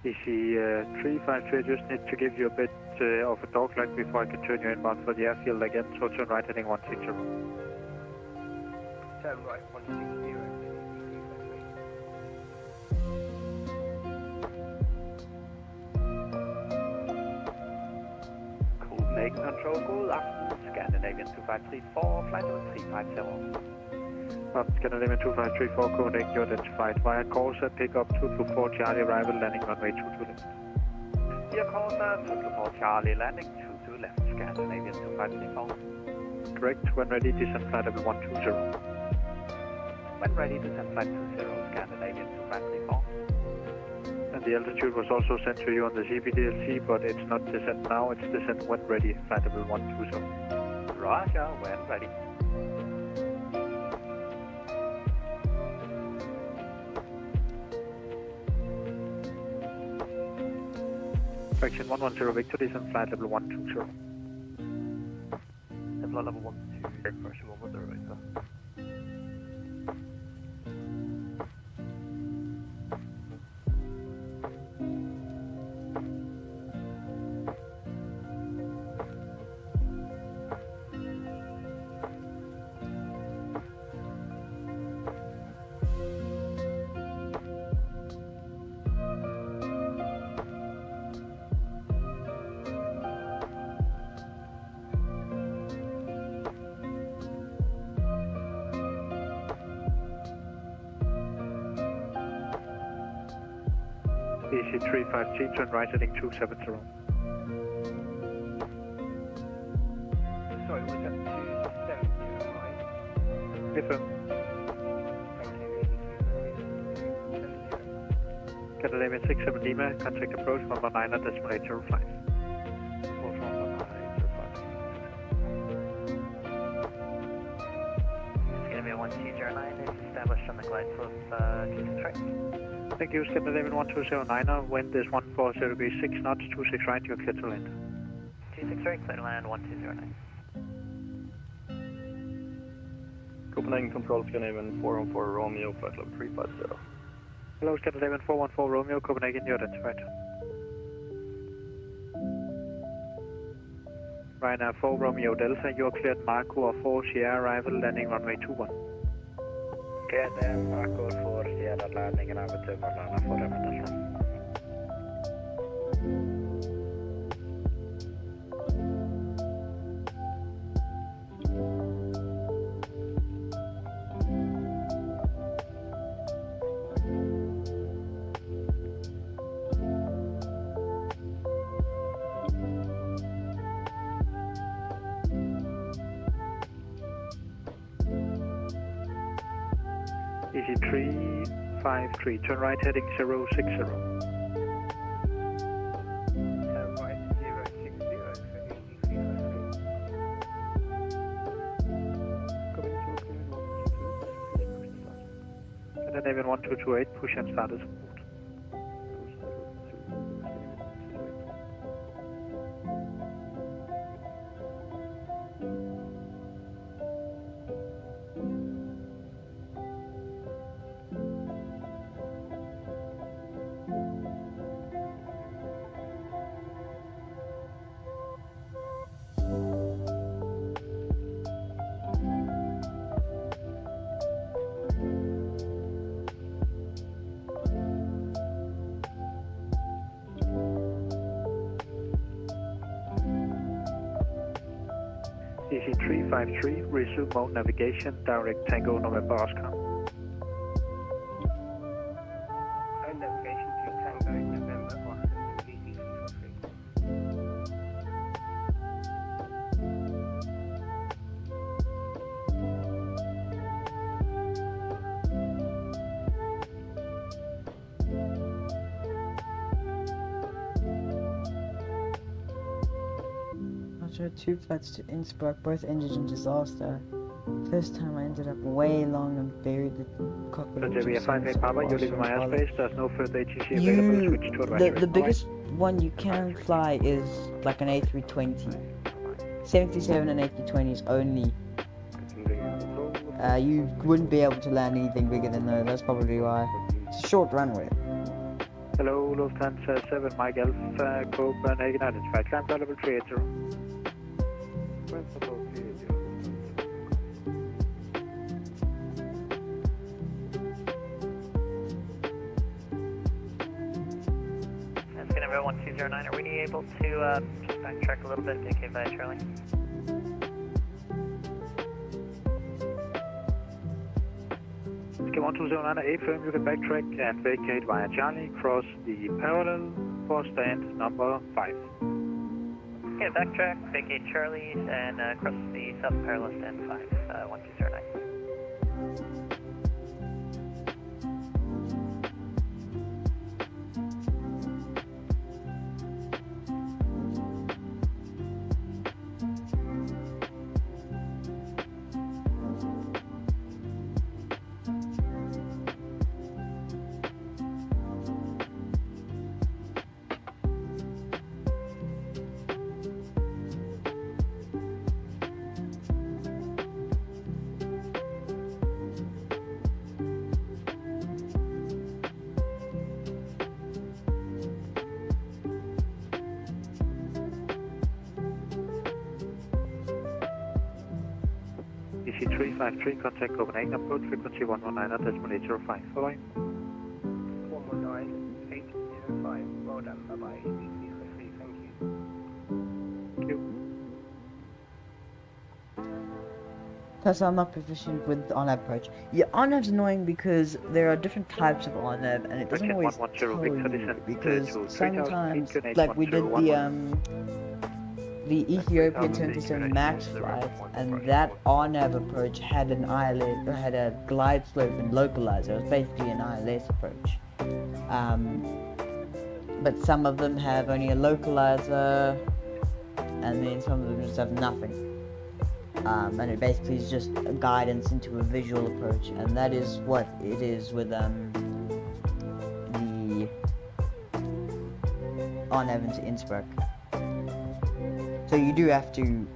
Easy 353, I just need to give you a bit of a dog leg before I can turn you inbound for the airfield again, so turn right heading 160. Turn right 160. Copenhagen Control, good afternoon. Scandinavian 2534, flight level 350. Scandinavian 2534, Copenhagen, you identified via Corsa, pick up 224 Charlie, arrival, landing runway 22 left. Via Corsa, 224 Charlie, landing 22 left, Scandinavian 2534. Correct, when ready, descend flight level 120. When ready, descend flight 20, Scandinavian 2534. And the altitude was also sent to you on the CPDLC, but it's not descent now, it's descent when ready, flight level 120. Roger, when ready. Fraction 110 Victor, descent flight level 120. And flight level 120, fraction 110 Victor. Easy 350, turn right heading 270. Sorry, was that 270, right? Affirm. Scandinavian 67 Lima, contact approach 119.805. Scandinavian 1209 is established on the glide slope 263. Thank you, Scandinavian 1209er, wind is 140 degrees 6 knots, 26 right, you're clear to land. 263, clear to land 1209. Copenhagen Control, Scandinavian 414 Romeo, flight level 350. Hello, Scandinavian 414 Romeo, Copenhagen, you're identified. Ryanair 4 Romeo Delta, you're cleared Marco 4 Sierra, arrival, landing runway 21. Cleared Marco 4 Sierra, landing runway 21, Ryanair 4 Romeo Delta. Easy 353, turn right heading 060. Turn right 060 for Scandinavian 1228, push and start as support. Easy 353, resume mode navigation, direct Tango November Oscar. navigation to Tango November Oscar to DC 343. After 2 flights to Innsbruck, both ended in disaster. First time I ended up way long and buried the cockpit. Roger, 58 Papa, you're leaving my airspace, there's no further ATC available, switch to advisory. The biggest one you can fly is like an A320. 77 and A320s only. You wouldn't be able to land anything bigger than those, that's probably why. It's a short runway. Hello, Lufthansa 7 Mike Alpha, Copenhagen, identified climb flight level 380. That's going to be 1209. Are we able to just backtrack a little bit, vacate by Charlie? Esgg 1209, A-firm, you can backtrack and vacate via Charlie, cross the parallel for stand number 5. Okay, backtrack, vacate Charlie, and cross the south parallel stand 5, 1209. EC 353, contact Copenhagen, approach frequency 119.805. Bye-bye. 119.805, well done, bye-bye, EC 353, thank you. Thank you. Plus, I'm not proficient with on-app approach. Yeah, on-app's annoying because there are different types of on-app, and it doesn't always tell you, because sometimes, like we did the Ethiopian 77 Max flight, and that on-app approach had an ILS, had a glide slope and localizer. It was basically an ILS approach. But some of them have only a localizer, and then some of them just have nothing. And it basically is just a guidance into a visual approach, and that is what it is with the on-app into Innsbruck. So you do have to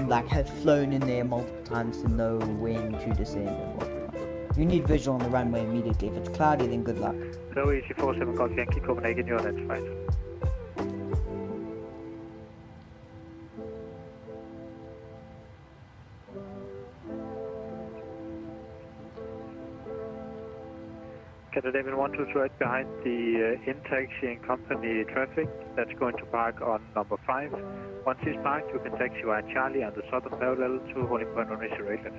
like have flown in there multiple times to know when to descend and whatnot. You need visual on the runway immediately. If it's cloudy, then good luck. Hello, EC 47 Golf Yankee, Copenhagen, you're identified. Scandinavian 122 behind the in-taxiing company traffic. That's going to park on number 5. Once it's parked, you can taxi via Charlie on the southern parallel to holding point on 08 left.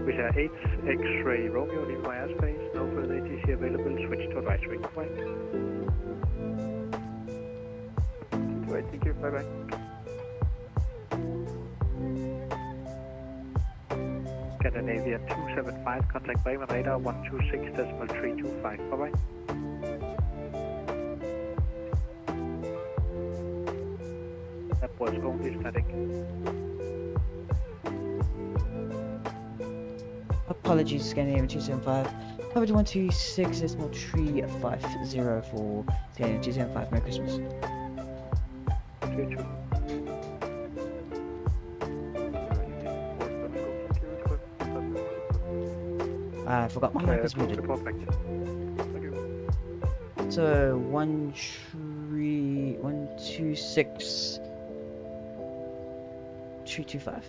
We have 8 X-ray Romeo, leave my airspace, no further ATC available, switch to advisory. Bye. Thank you, bye bye. Scandinavia 275, contact Bremen radar 126.325, bye bye. That was only static. Apologies, Scandinavian 275. Coverage 126.350 for Scandinavian 275. Merry Christmas. I forgot my mic is muted. So 126.325.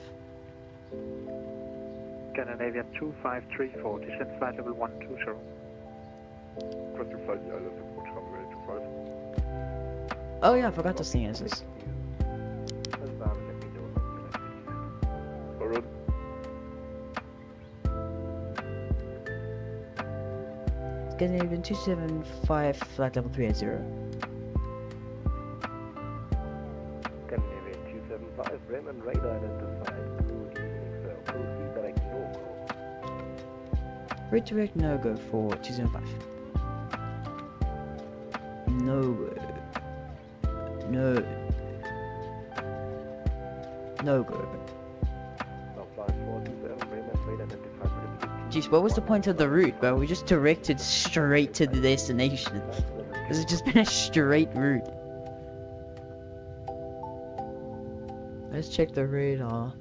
Scandinavian 2534, descent flight level 120. Oh yeah, I forgot to sing this. Scandinavian 275, flight level 380. Scandinavian 275, Bremen radar identified. Redirect no-go for 275. No-go. No-go. Jeez, what was the point of the route, bro? We just directed straight to the destination. This has just been a straight route. Let's check the radar.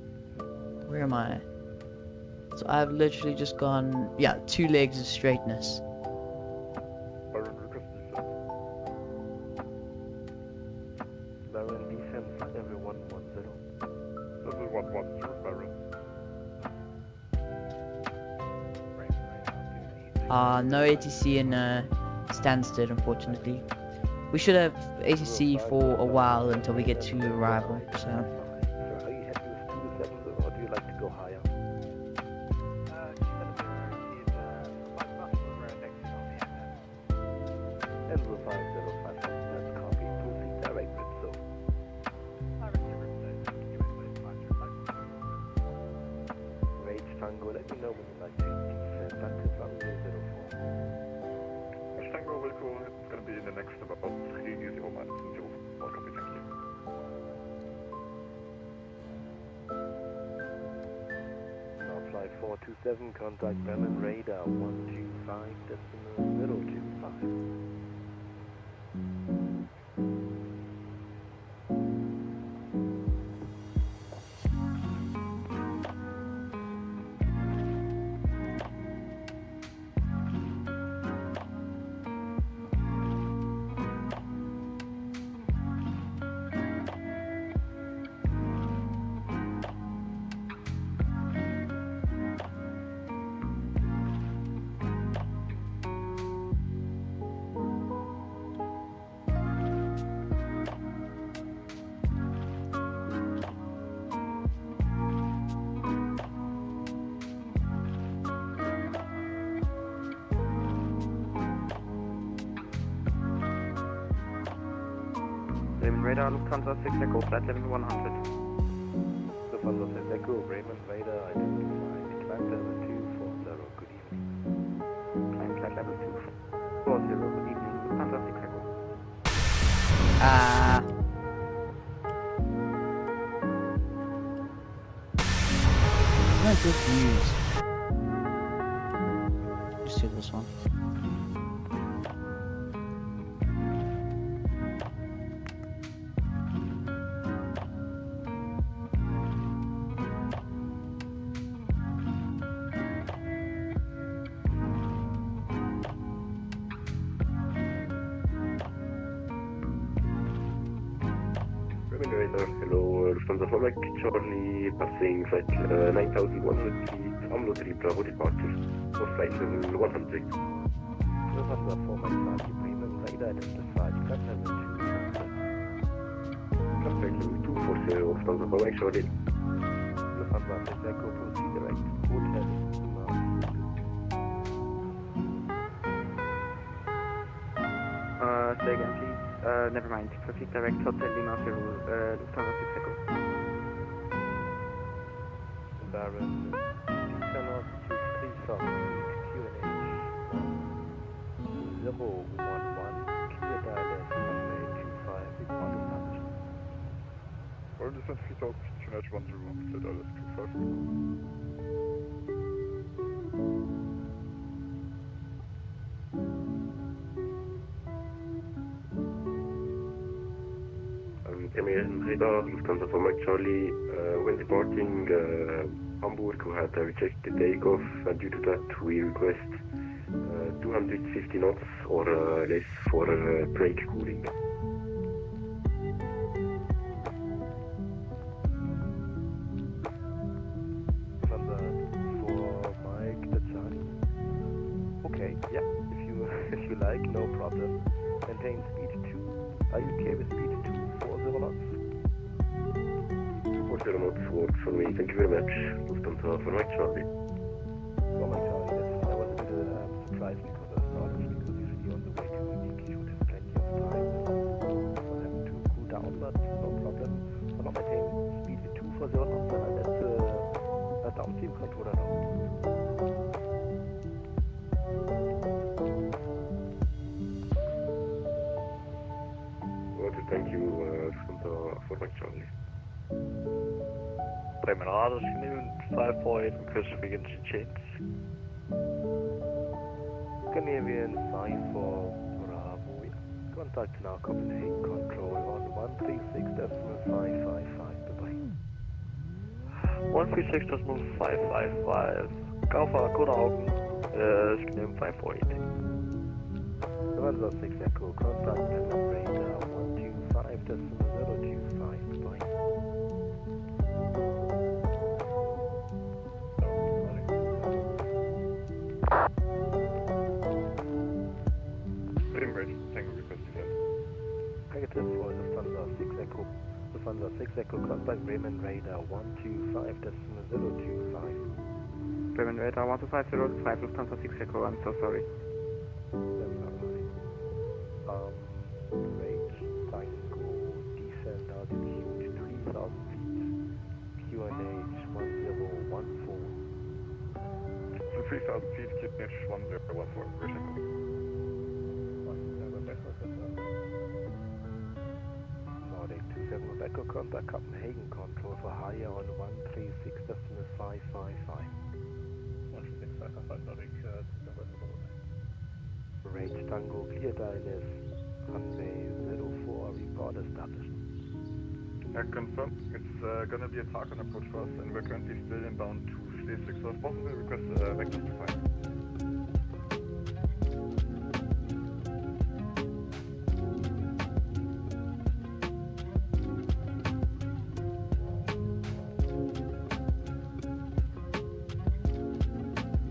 Where am I? So I've literally just gone, yeah, 2 legs of straightness. Baron descends every 110. This is 110, Baron. No ATC in Stansted, unfortunately. We should have ATC for a while until we get to arrival, so. So are you happy with 270 or do you like to go higher? And the 505, that's copy, proceed direct with so. Rage Tango, let me know when you like to descend back to runway 04. Tango will go, it's going to be in the next about 3 0 minutes until welcome, thank you. Now flight 427, contact Bremen radar 125.025. Radar Lufthansa 6 Echo, flight level 100. Lufthansa 6 Echo, Bremen radar identified, climb level 240, good evening. Climb flight level 240, good evening, Lufthansa 6 Echo. I'm confused. Just do this one. Hello, Lufthansa Flight Charlie, passing flight 9,100 feet, Amlo 3 Bravo departure, for flight level 100. Lufthansa 4 Charlie, Bremen radar identified, flight level 240. Flight level 240, Lufthansa Flight Charlie. Lufthansa 6 Echo, proceed direct, hotel, Say again, please. Never mind. Proceed direct, Hotel Lima Zero, Lufthansa 6 Echo. Baron, descend altitude 3000 feet, QNH 011, clear direct, runway 25, report established. Or descent 3000, QNH 101, clear direct 25. Radar, Lufthansa Flight Charlie, when departing Hamburg, we had a rejected takeoff, and due to that we request 250 knots or less for brake cooling. Lufthansa for Mike, the Charlie. Okay, yeah, if you like, no problem. Maintain speed 2. Are you okay with speed 2? 40 knots? 40 knots works for me, thank you very much. Lufthansa for Mike Charlie. For Mike Charlie, that's fine. I was a bit surprised because I started, because usually on the way to Munich you should have plenty of time for them to cool down, but no problem. So now maintain speed 240 knots, and I let the downstream controller know. Thank you, for Mike Charlie. Bremen Radar, Scandinavian 548, request frequency change. Scandinavian 5-4 Bravo. Contact now Copenhagen Control on 136.555. Bye-bye. 136.555. Alpha, good Augen. Scandinavian 548. November 6 Echo, contact Finland radar 125.025. Bye-bye. Edinburgh, Tango request descent. Negative for Lufthansa 6 Echo. Lufthansa 6 Echo, contact Bremen radar 125.025. Bremen radar 125.025, Lufthansa 6 Echo, I'm so sorry. That's alright. Range Tango, descent altitude 3,000 feet. QNH 1014. 3,000 feet, QNH 1014, per second. Nordic 27 Echo, contact Copenhagen Control for higher on 136.555. 136.555, Nordic, Range Tango, clear DNS, runway 04, report established. Confirm. It's gonna be a Tarkon approach for us, and we're currently still inbound to Schleswig, so if possible, request vectors to find.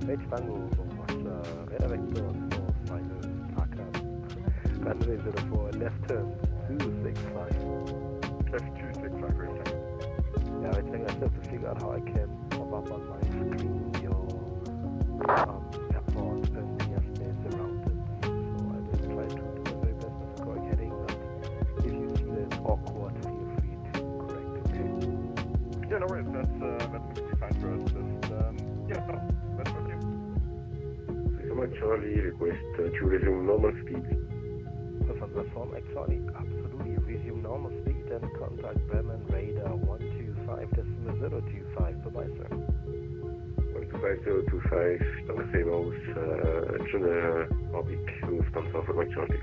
Range Tango, watch radar vector for final Tarkon. Runway 04, left turn 265. Left 265, right second. Yeah, I think I just have to figure out how I can pop up on my screen your airport and the airspace around it. So I will try to do my very best of correct heading, but if you see that awkward, feel free to correct it. Yeah, no worries, that's completely fine for us. Just, yeah, no, that's what you. Charlie, request to resume normal speed. From the form, actually, absolutely resume normal speed and contact Bremen radar 125.025. Bye-bye, sir. 125.025, dank CMO's, schöne Orbit, Lufthansa for Mike Charlie.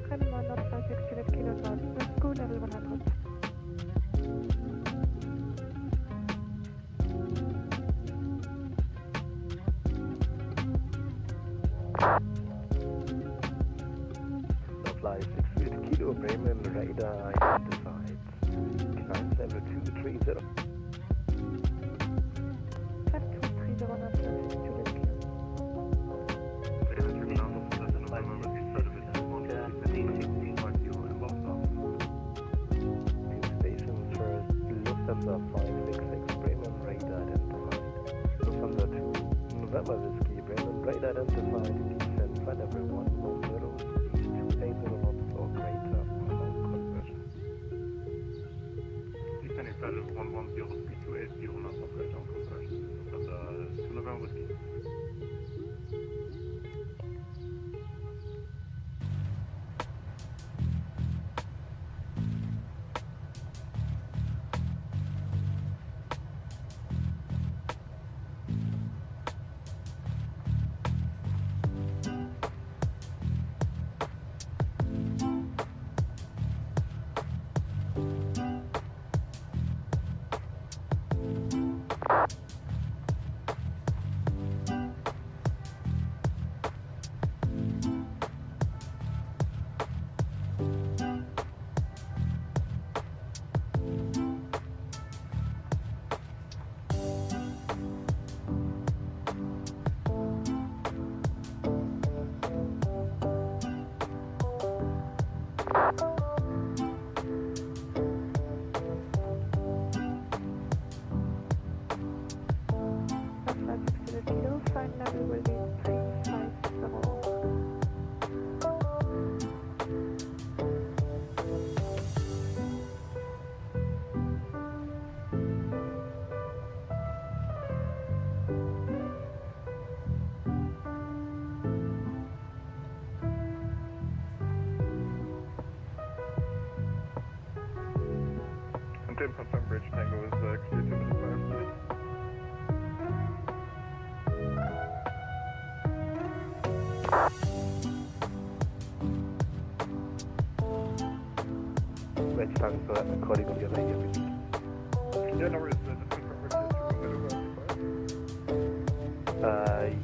Bremen 156 Kilo North, school level 100. Fly 68 Kilo, Bremen radar identified. Climb level 230. 5230 North, Juliet Kilo. Station first, Lufthansa 566, Bremen radar identified. Lufthansa 2, November Whiskey, Bremen radar identified. Descent flight level 110, speed 280 knots or greater for long conversion. Descending flight level 110, speed 280 knots or greater on conversion. Lufthansa 2 November Whiskey. Confirm bridge Tango is clear to middle fire. Wedge time for calling on the other here. Yeah, no worries. Just confirm with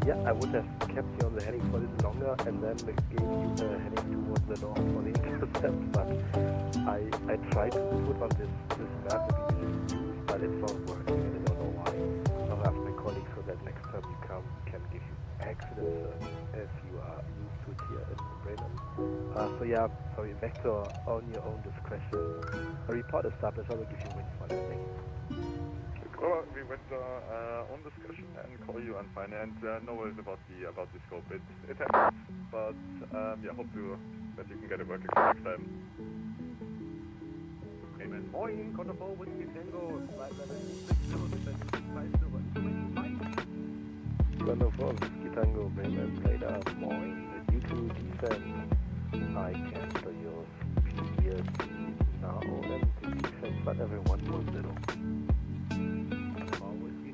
yeah, I would have kept you on the heading for a little longer and then gave you the heading towards the north for the intercept, but I tried to put on this map that we usually use, but it's not working and I don't know why. I'll ask my colleagues so that next time you come we can give you excellent as you are used to it here in Bremen. So yeah, sorry, Vector, on your own discretion. A report established, I will give you wind for landing. We went on discussion and call you on fine, and no worries about the scope. It happens, but yeah, hope that you can get it working next time. Bremen, moin, Control Whiskey Tango, flight level 60, descend to 50, 24 Whiskey Tango, Bremen, radar, moin. Due to descent, I cancel your CPS now and the descent flight level 110.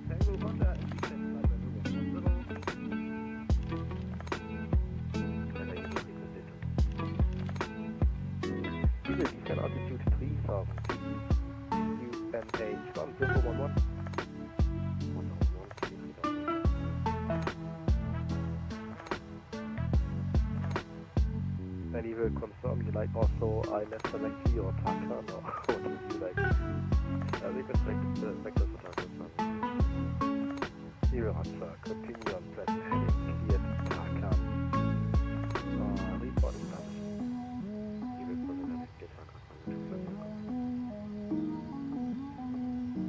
Tango, Roger, descent flight level 110. Diesel descent altitude 3000 UNH 1011. And he will confirm you like also ILS directly or Tarkan or what would you like? We can select the vectors for Tarkan. Zero answer, continue on present heading, cleared Tarkan. Report established. He will present get Tarkan.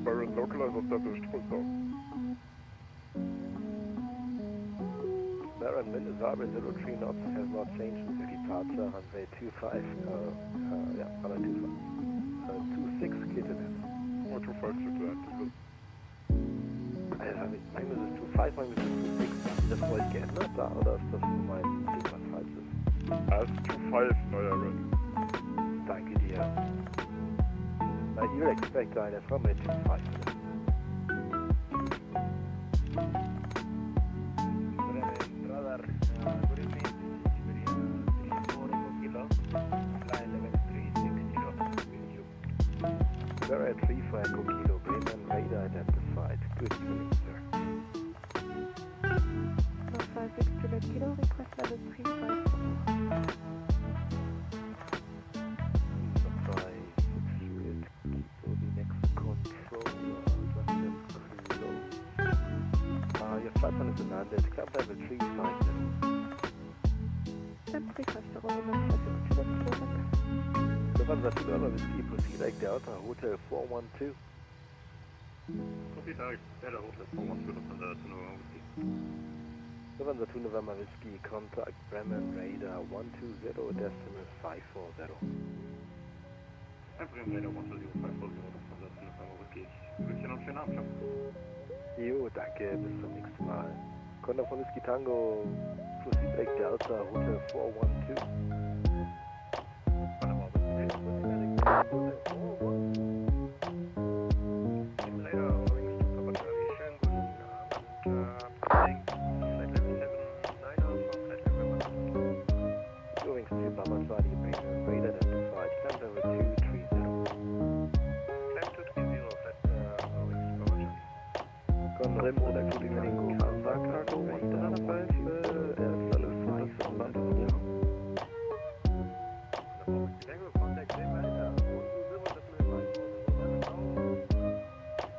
Barrett localize established, full stop. Baron wind is Arbor 03 knots, has not changed with your departure, runway 25, yeah, runway 26, clear to land. Or 25 to land, Manchmal ist es 25, manchmal ist es 26. Haben Sie das für euch geändert da oder ist das nur mein Ding, was falsch ist? As 25, neuer Red. Danke dir. You'll expect ILS runway 25. Radar, good evening, Siberia 34 kilo, flight level 360, with you. Sierra 3 for Echo Kilo, Bremen, radar identified. Good evening, sir. North 56 Juliet Kilo, request level 354. North 56 Juliet Kilo, the next controller, Justin Kilo. Your flight plan is demanded, climb level 3, flight level. And request a roll North 56 Juliet Kilo, November 2 November Whiskey, proceed like Delta, Hotel 412. Proceed like Delta, Hotel 412 from the November Whiskey. November 2 November Whiskey, contact Bremen Radar 120, decimal 540. And Bremen Radar 120, 540 from the November Whiskey. Grüß dir noch schönen Abend. Jo, danke, bis zum nächsten Mal. Condor von Whiskey Tango, proceed like Delta, Hotel 412.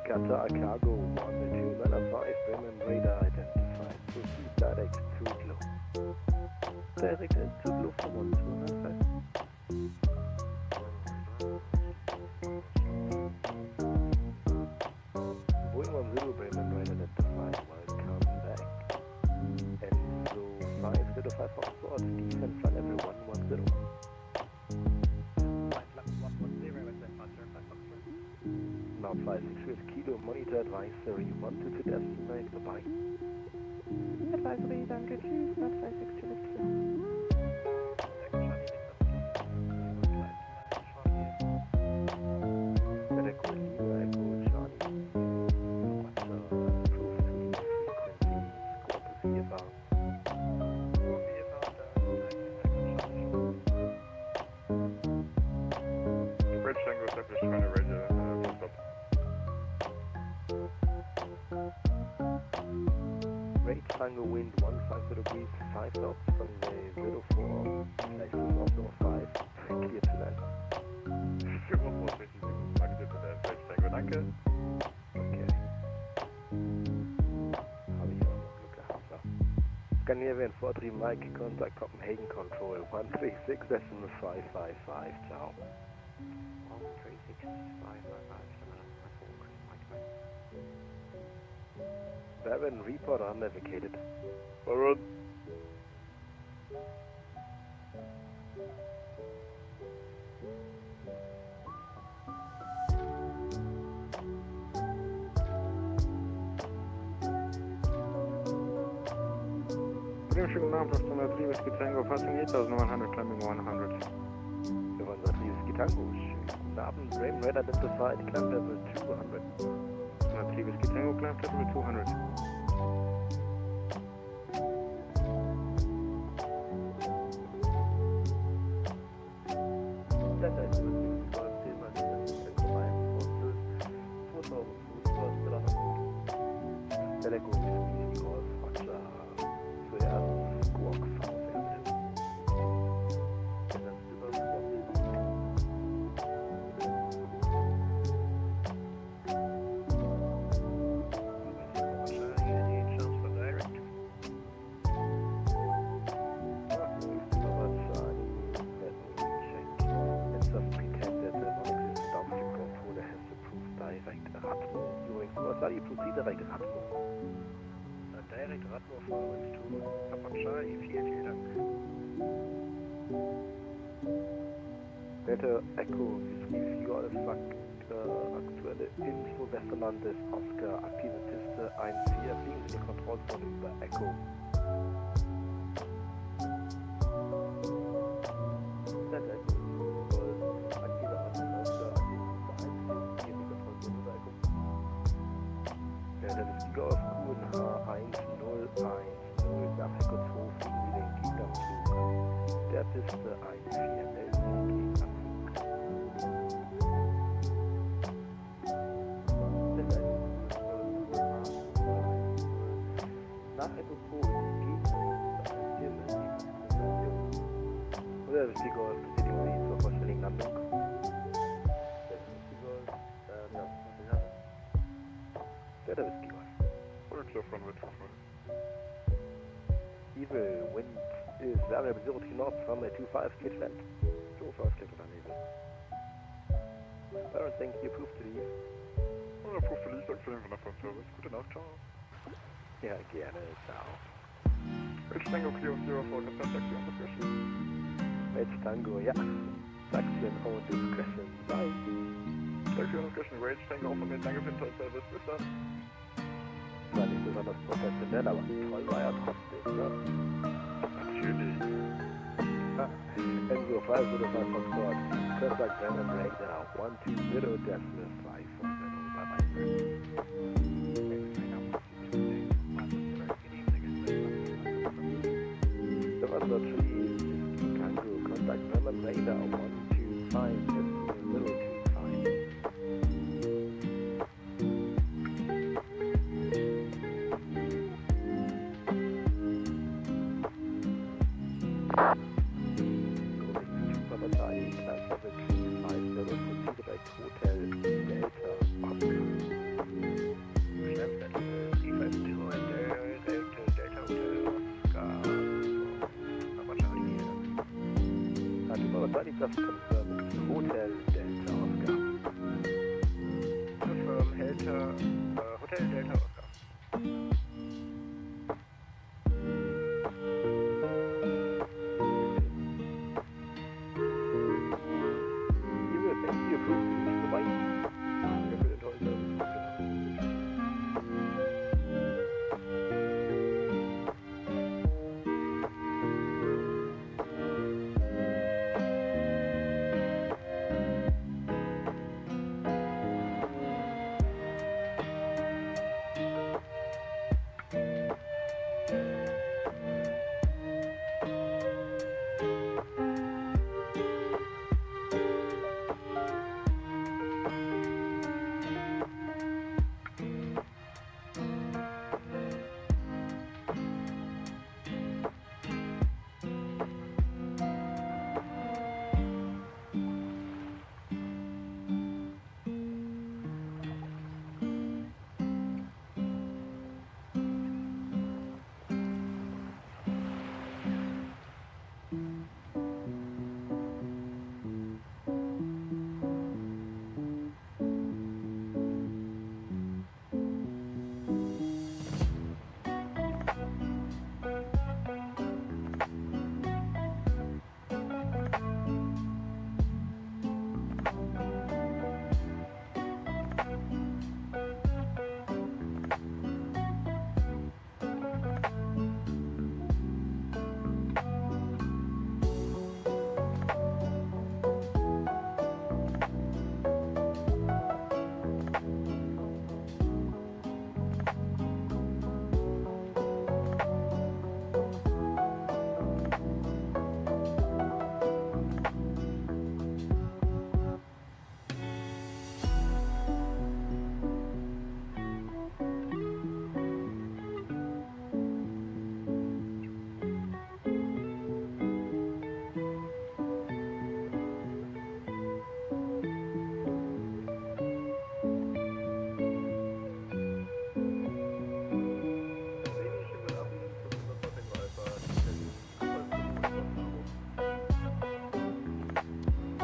Qatar Cargo 1-2 Manor 5, Bremen radar identified. Proceed direct to Glow. Direct to Glow from 1-2 Boeing 10 Bremen radar identified. Welcome back. Enzo 505 on board. Descent flight level 110. Now 56 Kilo, monitor advisory, 122 estimate, goodbye. Advisory, danke, tschüss, North 56 Juliet Kilo. Echo Lima, Echo Charlie, Roger, approve to frequency, score to CFR. Tango wind 150 degrees, 5 knots, runway 04, flight 205, clear to land. 47, danke für den Flight Tango, danke. Okay. Habe ich auch noch Glück gehabt, so. Scandinavian 43 Mike, contact Copenhagen Control, 136.555, ciao. 136.555, Baron, report unnavigated. Baron. Schönen Abend, das ist 103 Whiskey Tango, passing 8100, climbing 100. 103 Whiskey Tango, guten Abend, Raven Red identified, climb level 200. 103 Whiskey Tango, climb level 200. Echo, Visual aktuelle Info Westerlandes, Oscar, aktive Piste 1-4, fliegen Sie die Kontrollzone über Echo. Aktive Oscar, aktive Piste 1-4, fliegen die Kontrollzone über Echo. Der Flieger auf QNH 1010, nach Echo 2 fliegen Sie den Gegenabflug der Piste 1-4, melden Sie Gegenabflug. Oder ist die Golf, Bestätigung zur vollständigen Landung? Der ist die Golf. Oder klar von Red Truffle. Evil, wind is variable 03 knots, runway 25, clear to land. 25, clear to land, Evil. Baron, thank you, approved to leave. Ja, approved to leave, danke für den wundervollen Service. Gute Nacht, ciao. Ja, gerne, ciao. Edge Tango clear on 0 for contact taxi on discretion. Edge Tango, ja. Taxi on discretion, bye. Taxi on discretion, Edge Tango auch von mir, danke für den tollen Service, bis dann. War nicht besonders professionell, aber toll war ja trotzdem, ne? Natürlich. Ah, Enzo 505 von Sport. Contact Brandon right now, 120.540, bye-bye. Number 3 is Tango, contact Bremen radar 125, little 25. Just confirm Hotel Delta Oscar. Confirm Hotel Delta Oscar. You will thank you for bye. Danke für den tollen Service.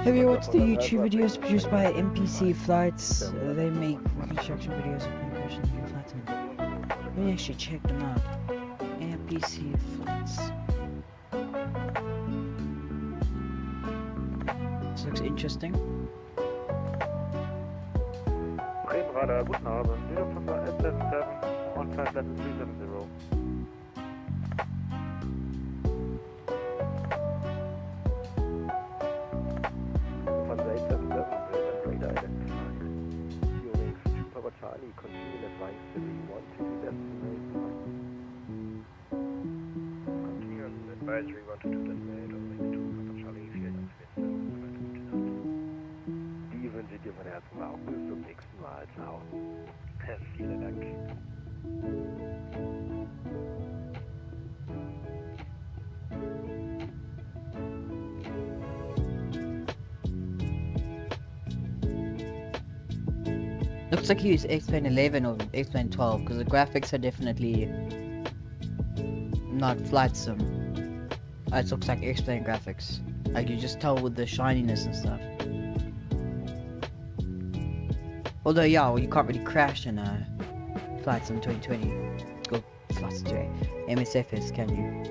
Have you watched the YouTube videos produced by MPC Flights? They make reconstruction videos of migration to Vatsim. Let me actually check them out. MPC Flights. This looks interesting. Bremenradar, guten Abend. Wieder von der S77 on flight level 370. From the 877 Bremen radar identified. Unix 2 Papa Charlie, continue advice setting 1 to the destination. Continuous advisory 1 to 2 destination, Unix 2 Papa Charlie, vielen Dank für den Die wünsche ich dir von Herzen auch. Bis zum nächsten Mal. Ciao. Vielen Dank. Looks like you use X-Plane 11 or X-Plane 12 because the graphics are definitely not flight sim. It looks like X-Plane graphics. Like you just tell with the shininess and stuff. Although yeah, well, you can't really crash in a flight sim 2020. Go flight sim today. Msfs, can you?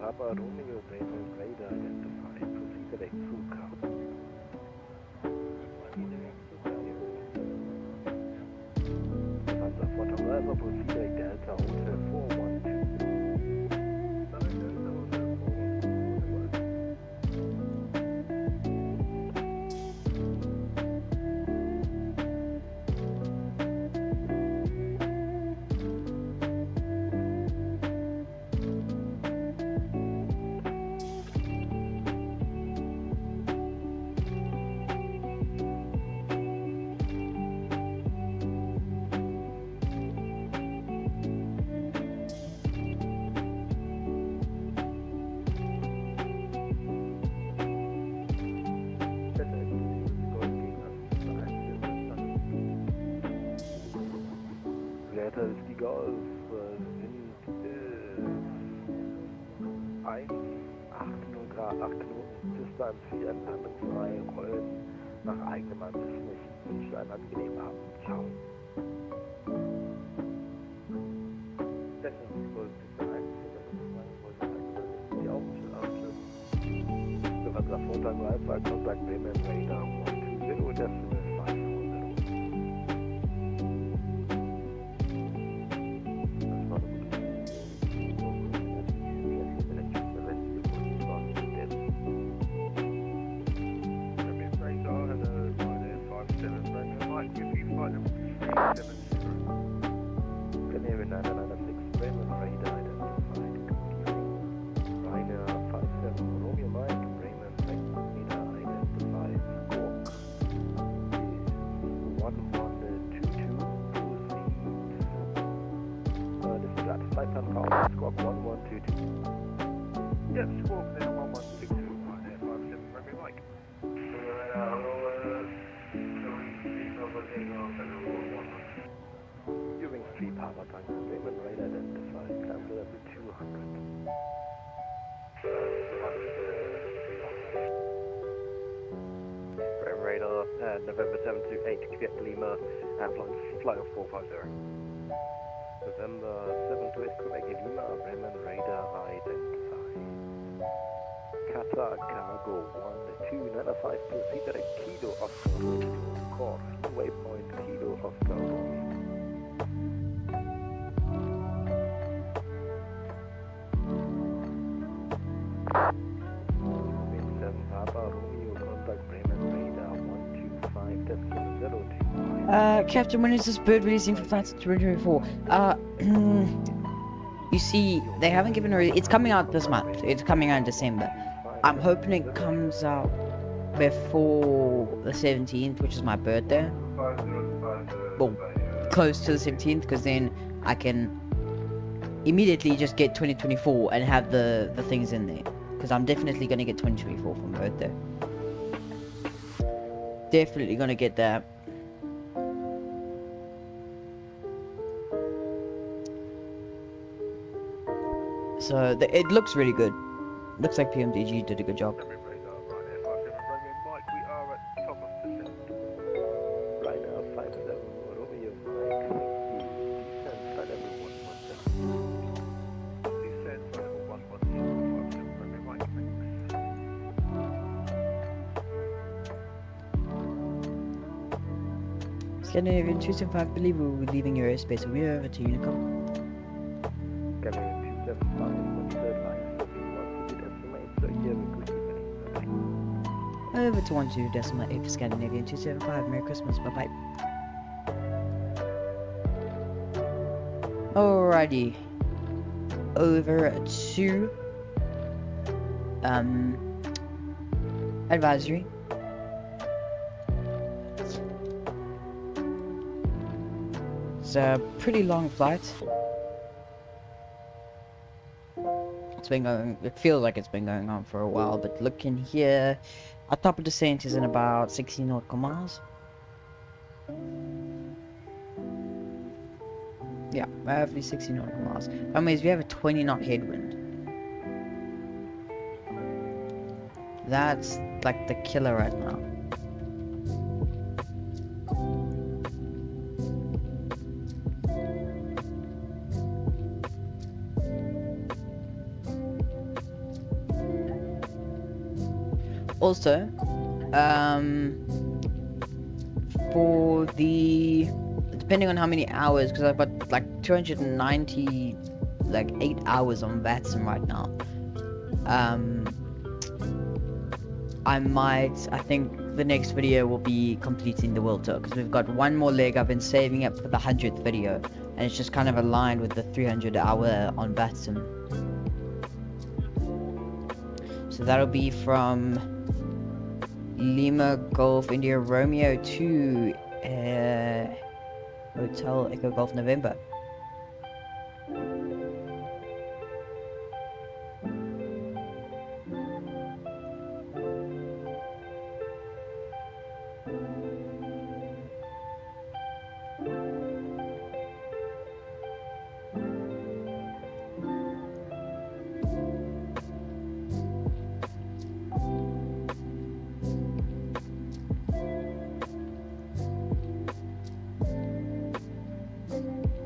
Papa Romeo Bremen radar identified. Proceed direct through car. Panzer Photon River, proceed direct Delta Hotel 412. Die Golf sind 1, 8 Minuten Piste an 4 landungsfrei, rollen nach eigenem Ansinnen. Ich wünsche einen angenehmen Abend. Ciao. Das ist die Golf Piste 1, die auch schön abschließen. Lufthansa Photon River, Contact Bremen Radar 120, Decimal 540. Canary 996 Bremen radar identified. Ryanair 57 Romeo Mike Bremen 6 Meter Yep, squawk then 1162, right there, 57 Romeo Mike. Using 3 Papa Tango, Bremen radar identified, climb to level 200. Bremen radar, November 728, Quebec Lima, and flying on 450. November 728, Quebec Lima, Bremen radar identified. Qatar Cargo 1295, proceed at a Kilo Oscar Romeo, course, waypoint Kilo Oscar Romeo. Wind 7 Papa Romeo, contact Bremen radar 125.025. Captain, when is this bird releasing for flights 2024? You see, they haven't given a it's coming out this month. It's coming out in December. I'm hoping it comes out before the 17th, which is my birthday. Well, close to the 17th, because then I can immediately just get 2024 and have the things in there. Because I'm definitely going to get 2024 for my birthday. Definitely going to get that. So, it looks really good. Looks like Pmdg did a good job. Right there, 57 Romeo Mike, we are at top of descent. Right now, 57 Romeo Mike, thank you. Descent, flight level 110. Descent, flight level 110, 57 Romeo Mike, thanks. Scandinavian 275, believe we will be leaving your airspace. We're over to Unicom. Scandinavian 275, the third line, so we want to decimate, so you have a good evening. Over to 12.8 for Scandinavian 275. Merry Christmas. Bye bye. Alrighty. Over to advisory. It's a pretty long flight. It's been going, it feels like it's been going on for a while, but look in here. Our top of descent is in about 16 nautical miles. Yeah, roughly 16 nautical miles. That means we have a 20 knot headwind. That's like the killer right now. Also, for the, depending on how many hours, because I've got like 290, like 8 hours on Vatsim right now. I think the next video will be completing the world tour, because we've got one more leg. I've been saving up for the 100th video, and it's just kind of aligned with the 300 hour on Vatsim. So that'll be from Lima Golf India Romeo to Hotel Echo Golf November.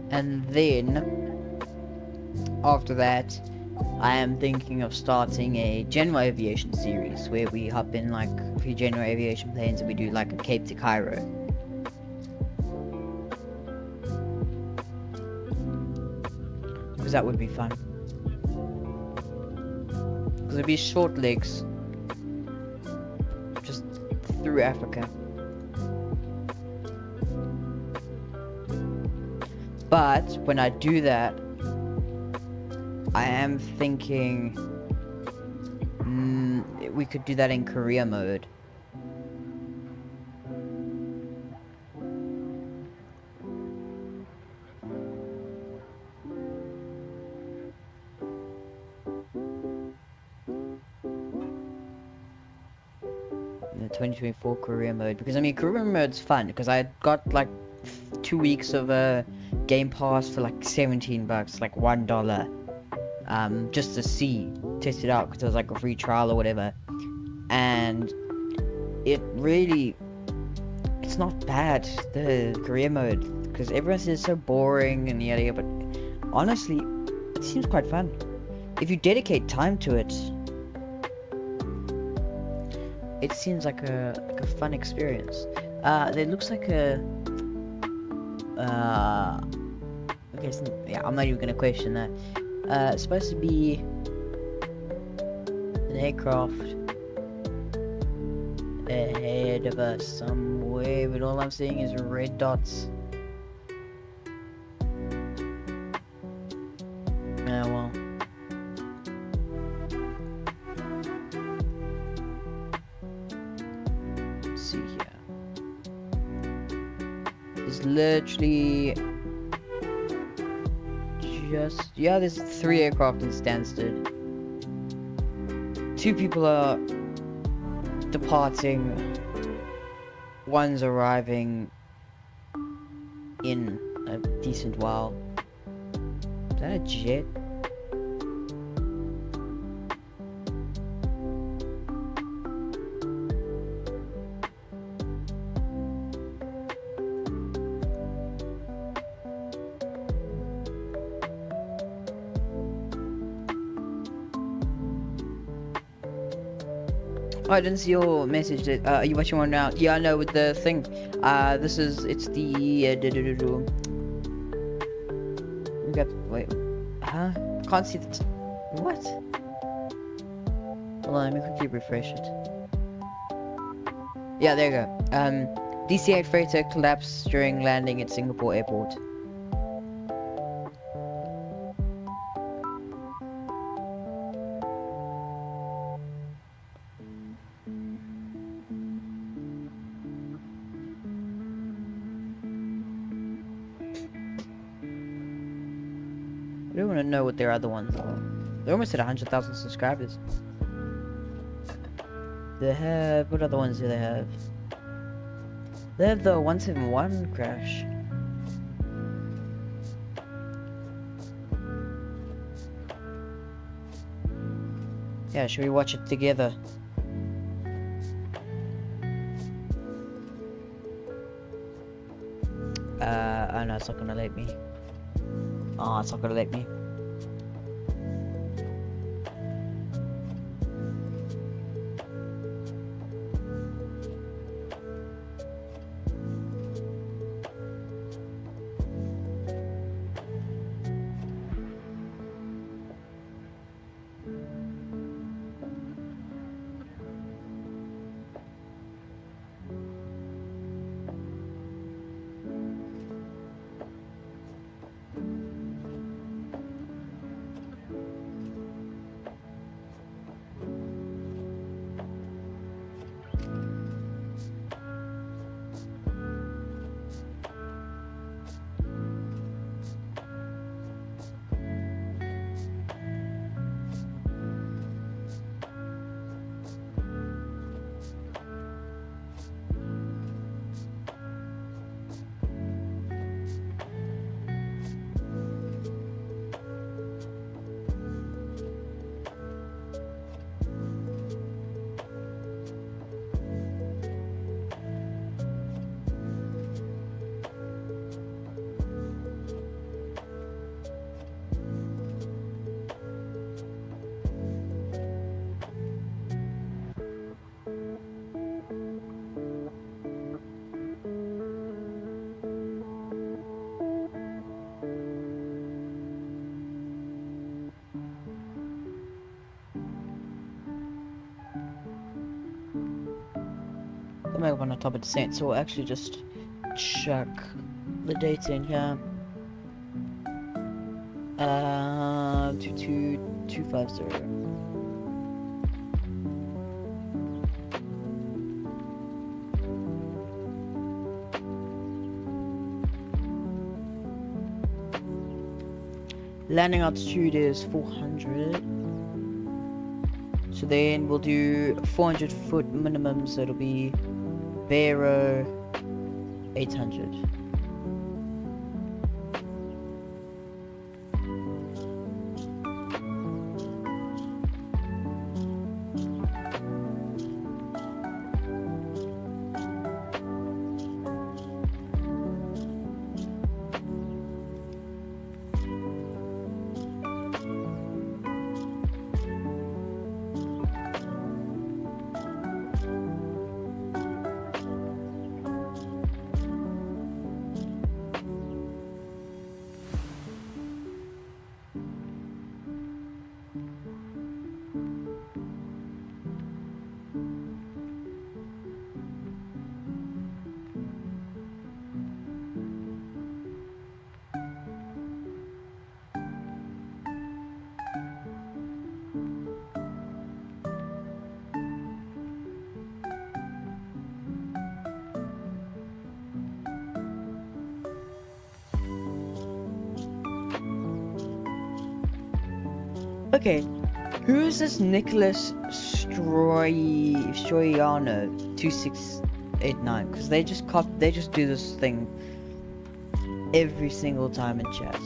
And then, after that, I am thinking of starting a general aviation series where we hop in like a few general aviation planes and we do like a Cape to Cairo. Because that would be fun. Because it'd be short legs. Just through Africa. But when I do that, I am thinking we could do that in career mode. the 2024 career mode, because I mean career mode's fun because I got like 2 weeks of Game Pass for like $17, like $1, just to test it out because it was like a free trial or whatever, and it's not bad, the career mode, because everyone says it's so boring and yada yada, but honestly it seems quite fun if you dedicate time to it. It seems like a fun experience. It looks like a okay, yeah, I'm not even gonna question that. It's supposed to be an aircraft ahead of us somewhere, but all I'm seeing is red dots. Well. Let's see here. There's literally there's 3 aircraft in Stansted. 2 people are departing. 1's arriving in a decent while. Is that a jet? Oh, I didn't see your message. Are you watching one now? Yeah, I know, with the thing. It's the we got, wait, huh? Can't see the what? Hold on, let me quickly refresh it. Yeah, there you go. DC-8 freighter collapsed during landing at Singapore airport. I don't want to know what their other ones are. They're almost at 100,000 subscribers. They have... what other ones do they have? They have the 171 crash. Yeah, should we watch it together? Oh no, it's not gonna let me. Oh, it's not gonna let me. I might want to top of descent, so we'll actually just check the data in here. 22250. Landing altitude is 400. So then we'll do 400 foot minimum, so it'll be Vero 800. Okay, who is this Nicholas Stroiano 2689? Because they just do this thing every single time in chat.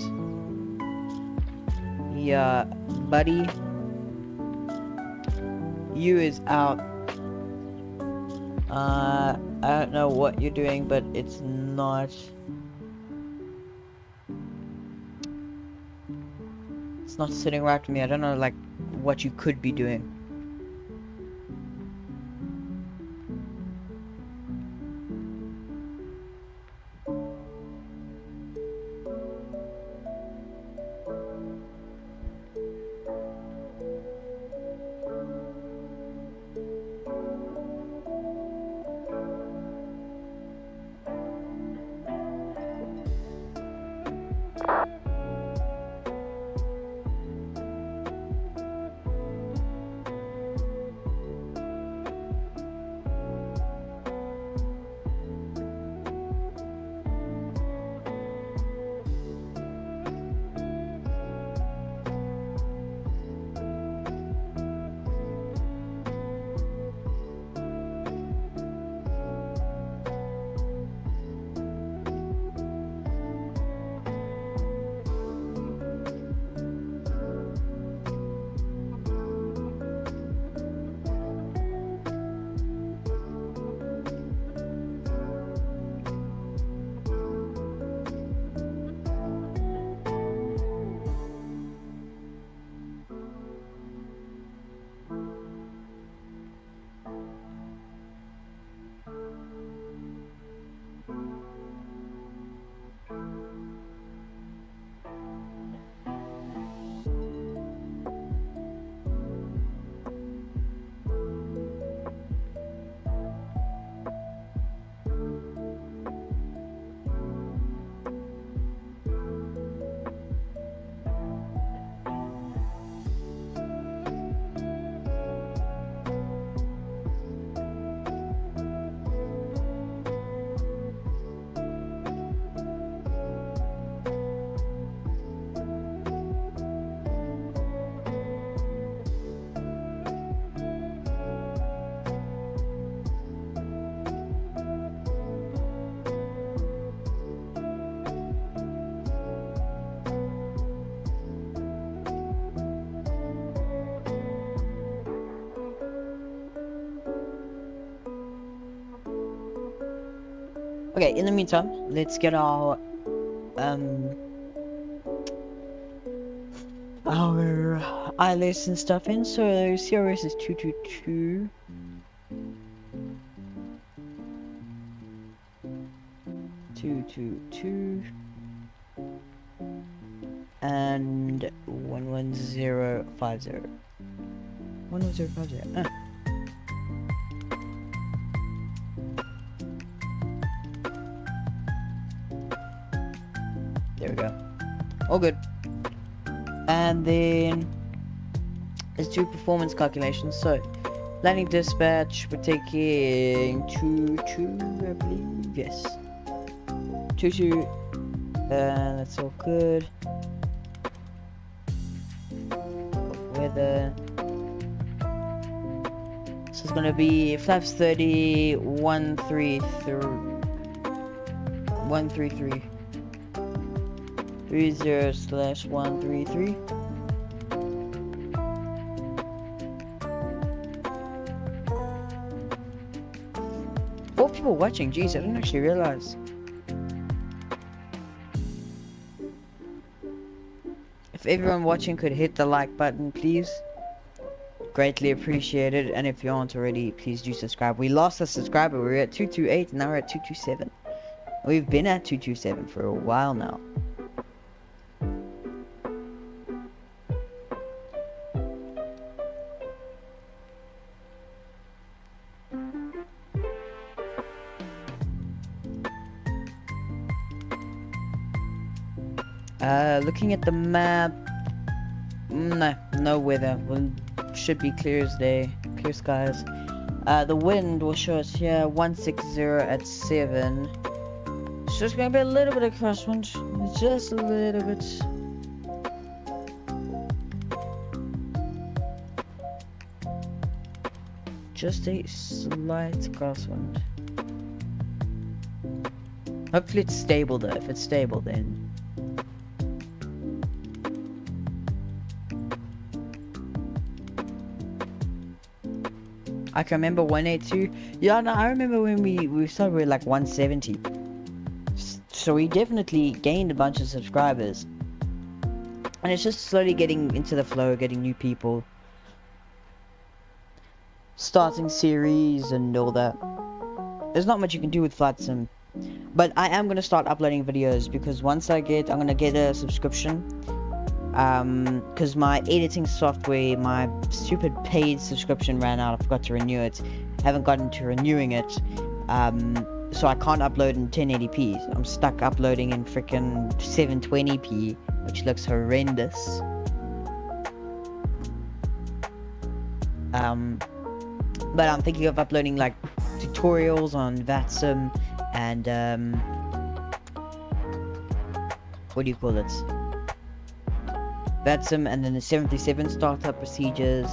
Yeah, buddy, you is out. I don't know what you're doing, but it's not. It's not sitting right with me. I don't know, like, what you could be doing. Okay, in the meantime, let's get our ILS and stuff in. So CRS is 222. And 11050. 11050. There we go. All good. And then let's do performance calculations. So landing dispatch, we're taking 22, I believe. Yes. 22. That's all good. Weather. So it's gonna be flaps 30, 133. 30/133. 4 people watching, jeez, I didn't actually realize. If everyone watching could hit the like button, please. Greatly appreciated. And if you aren't already, please do subscribe. We lost a subscriber. We were at 228 and now we're at 227. We've been at 227 for a while now. Looking at the map, no weather. Should be clear as day, clear skies. The wind will show us here 160 at 7. So there's gonna be a little bit of crosswind, just a little bit. Just a slight crosswind. Hopefully it's stable though. If it's stable, then. I can remember 182. Yeah, no, I remember when we started with like 170. So we definitely gained a bunch of subscribers. And it's just slowly getting into the flow, getting new people. Starting series and all that. There's not much you can do with Vatsim. But I am going to start uploading videos because once I'm going to get a subscription. Because my editing software, my stupid paid subscription ran out. I forgot to renew it. Haven't gotten to renewing it. So I can't upload in 1080p. I'm stuck uploading in freaking 720p, which looks horrendous. But I'm thinking of uploading like tutorials on Vatsim and what do you call it? Vatsim, and then the 737 startup procedures.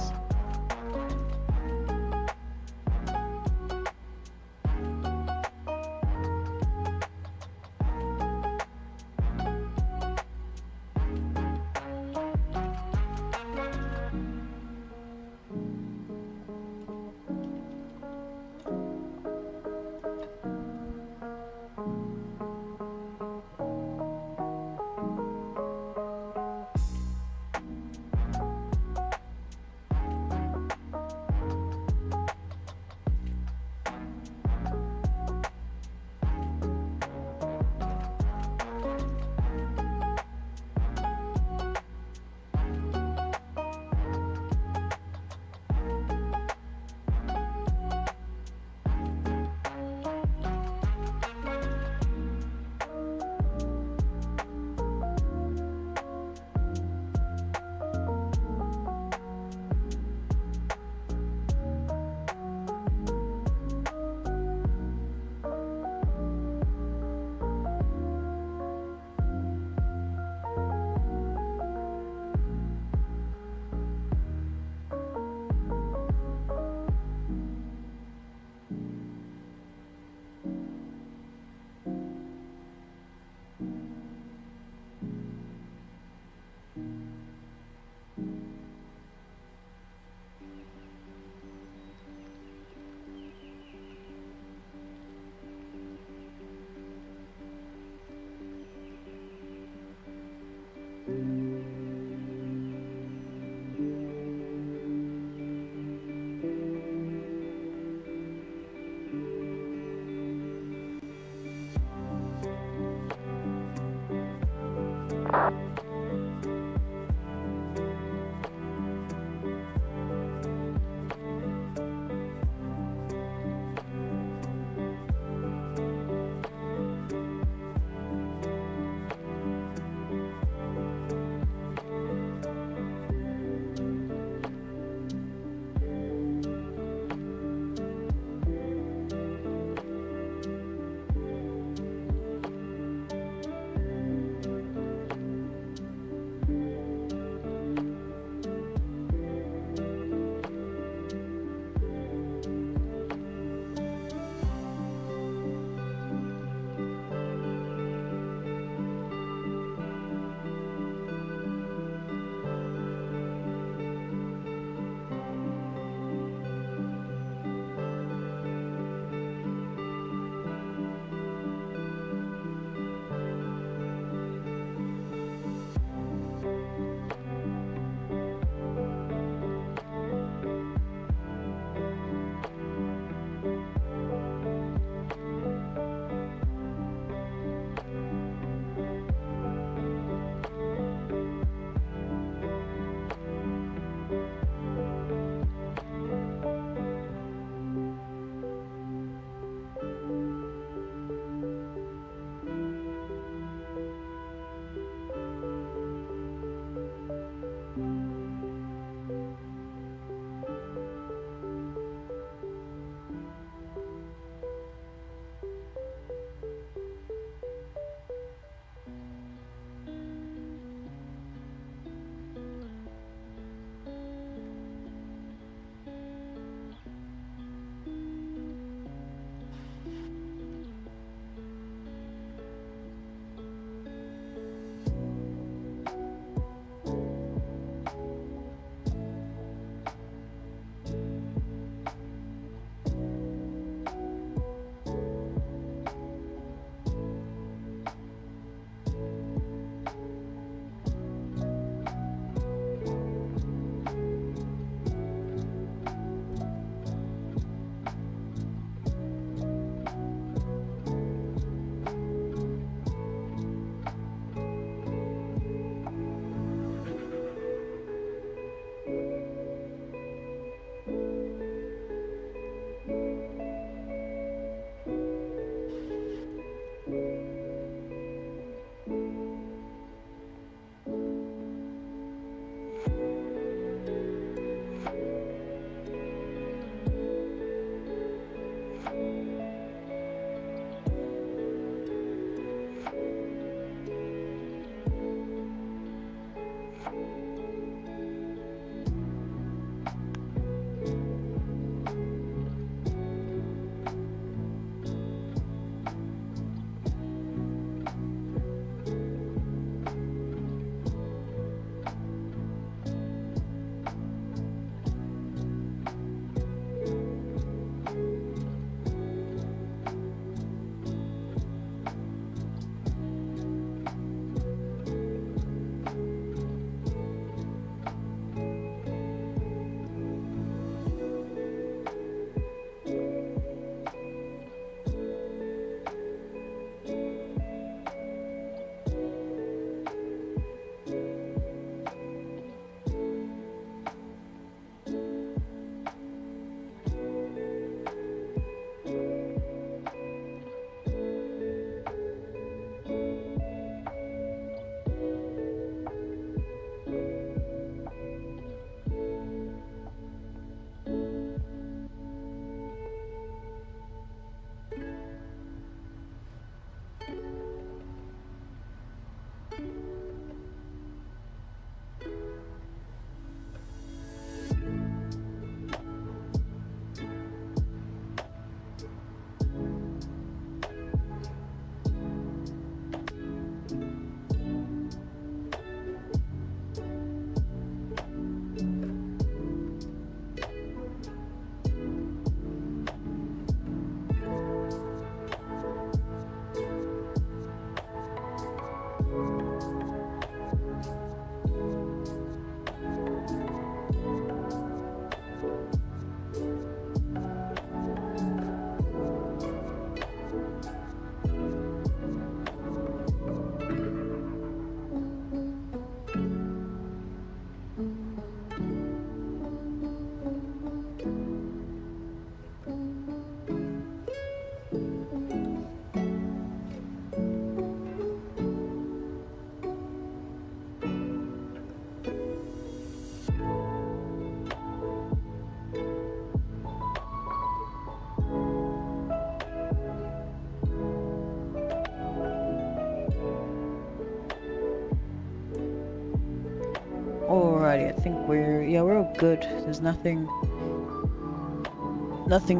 think we're all good. There's nothing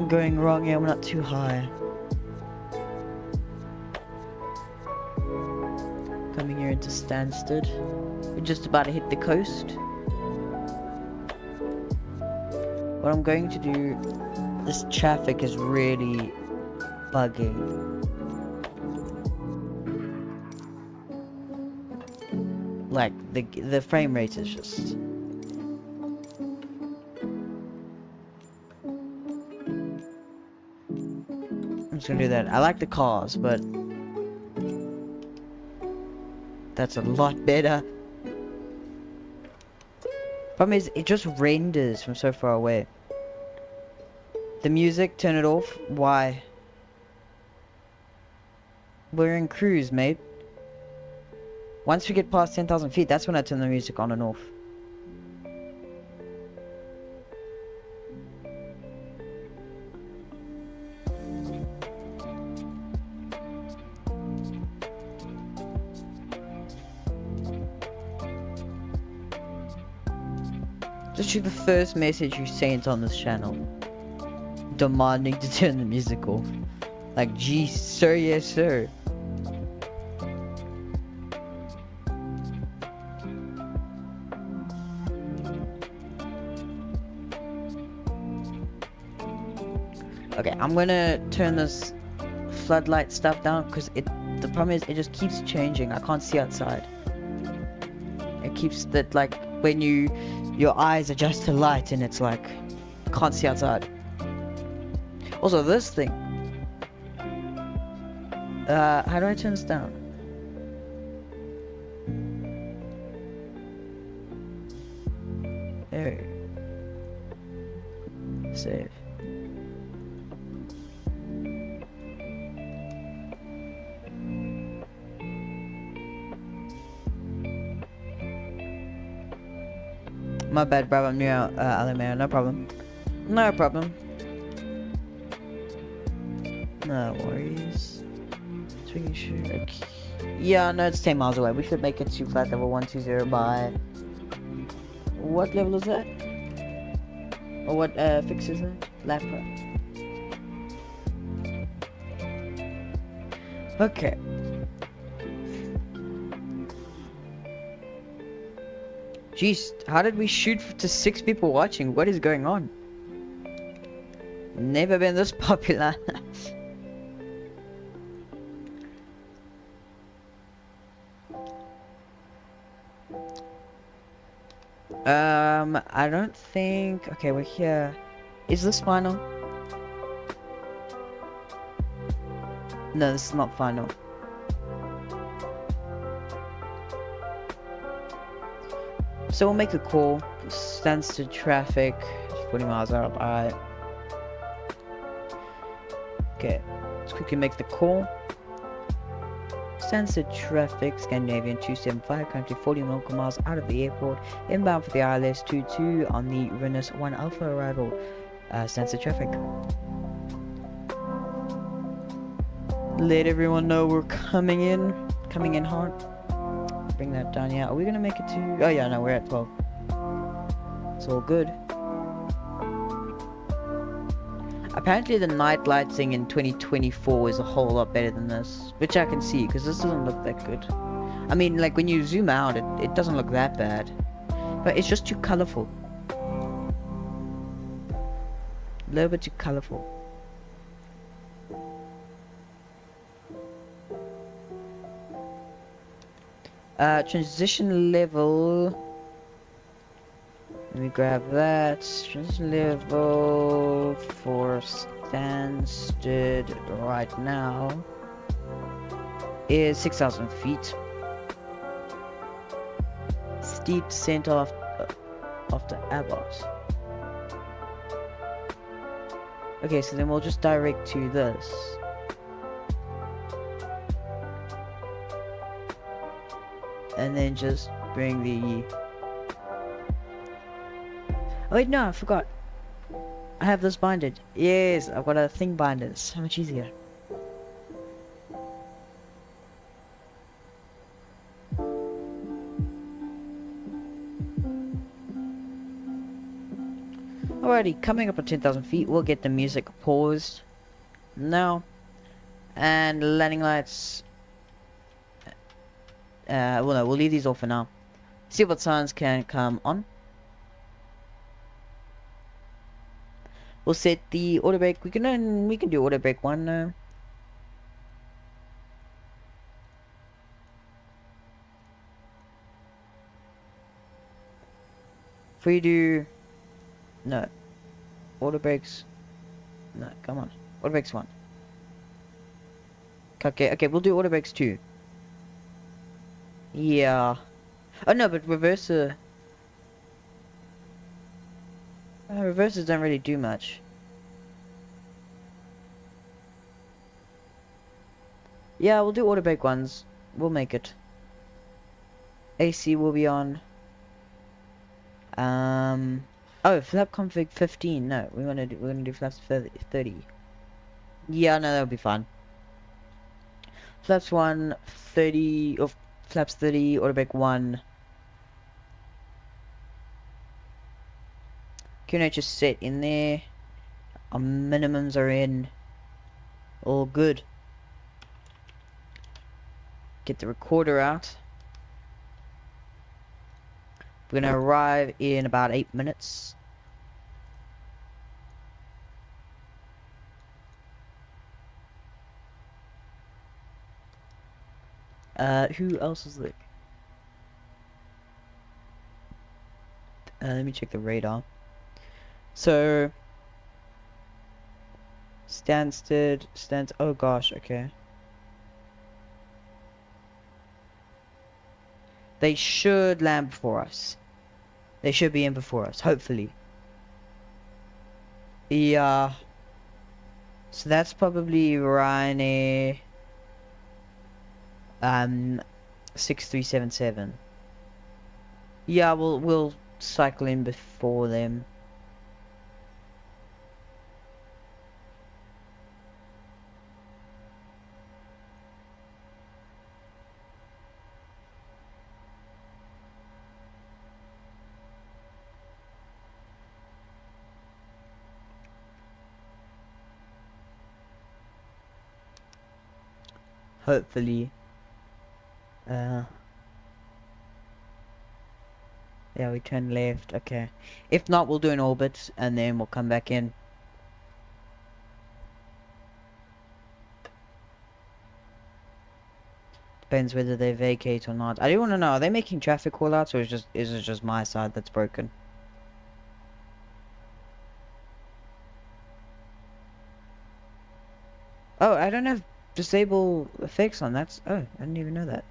going wrong here. We're not too high. Coming here into Stansted. We're just about to hit the coast. What I'm going to do, this traffic is really bugging. Like the frame rate is just I'm just gonna do that. I like the cars, but that's a lot better. Problem is, it just renders from so far away. The music, turn it off. Why? We're in cruise, mate. Once we get past 10,000 feet, that's when I turn the music on and off. Just shoot the first message you sent on this channel, demanding to turn the music off. Like, gee, sir, yes, sir. Okay, I'm gonna turn this floodlight stuff down because the problem is it just keeps changing. I can't see outside. It keeps that, like, when your eyes adjust to light and it's like can't see outside. Also, this thing. How do I turn this down? There. Save. My bad, bro. I'm new out, Alamero. No problem. No problem. No worries. Swinging shoot. Okay. Yeah, no, it's 10 miles away. We should make it to flight level 120 by... What level is that? Or what fix is that? Lapra. Okay. Jeez, how did we shoot to 6 people watching? What is going on? Never been this popular. I don't think... Okay, we're here. Is this final? No, this is not final. So we'll make a call. Stands to traffic. 40 miles out. Alright. Okay. Let's quickly make the call. Stands to traffic. Scandinavian 275. Currently 40 nautical miles out of the airport. Inbound for the ILS 22 on the Renus 1 Alpha arrival. Stands to traffic. Let everyone know we're coming in. Coming in hard. Bring that down. Yeah, are we gonna make it to... Oh yeah, no, we're at 12. It's all good. Apparently the night lighting in 2024 is a whole lot better than this, which I can see because this doesn't look that good. I mean, like when you zoom out, it doesn't look that bad, but it's just too colorful. A little bit too colorful. Transition level. Let me grab that. Transition level for Stansted right now is 6,000 feet. Steep descent off the Airbus. Okay, so then we'll just direct to this. And then just bring the... Oh wait, no, I forgot. I have this binded. Yes, I've got a thing binded. It's so much easier. Alrighty, coming up at 10,000 feet, we'll get the music paused now. And landing lights. Well, no, we'll leave these off for now. See what signs can come on. We'll set the auto brake. We can do auto brake 1. If we do no auto brakes, no, come on, auto brakes 1. Okay, we'll do auto brakes 2. Yeah. Oh no, but reversers don't really do much. Yeah, we'll do auto brake 1s. We'll make it. AC will be on. Oh, flap config 15. No, we're gonna do flaps 30. Yeah, no, that'll be fine. Flaps 1, 30, or flaps 30, auto brake 1. QNH is set in there. Our minimums are in. All good. Get the recorder out. We're gonna arrive in about 8 minutes. Who else is there? Let me check the radar. So Stansted, oh gosh, okay. They should land before us. They should be in before us, hopefully. Yeah. So that's probably Ryanair 6377. Yeah, we'll cycle in before them. Hopefully. Yeah, we turn left, okay. If not, we'll do an orbit, and then we'll come back in. Depends whether they vacate or not. I do want to know, are they making traffic callouts, or is it just my side that's broken? Oh, I don't have disable effects on that. Oh, I didn't even know that.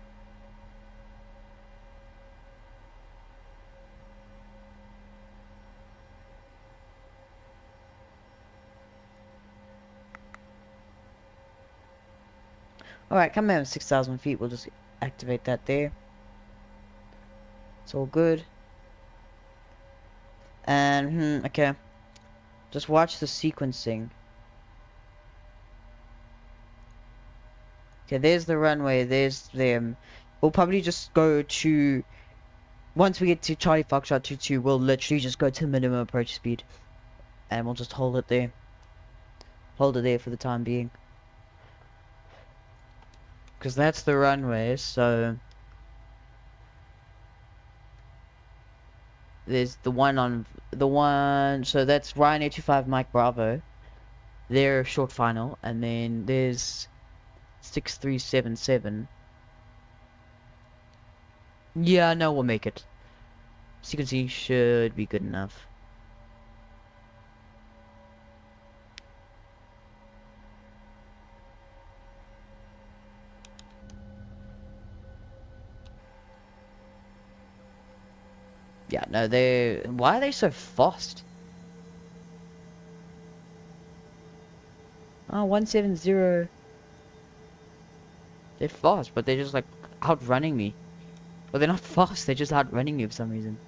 Alright, come in 6,000 feet. We'll just activate that there. It's all good. And, okay. Just watch the sequencing. Okay, there's the runway. There's them. We'll probably just go to... Once we get to Charlie Foxtrot 22, we'll literally just go to minimum approach speed. And we'll just hold it there. Hold it there for the time being. Because that's the runway, so... There's the one on... So that's Ryan 825 Mike Bravo. They're short final. And then there's... 6377. Yeah, no, we'll make it. Sequencing should be good enough. Yeah, no, why are they so fast? Oh, 170. They're fast, but they're just like outrunning me. Well, they're not fast, they're just outrunning me for some reason.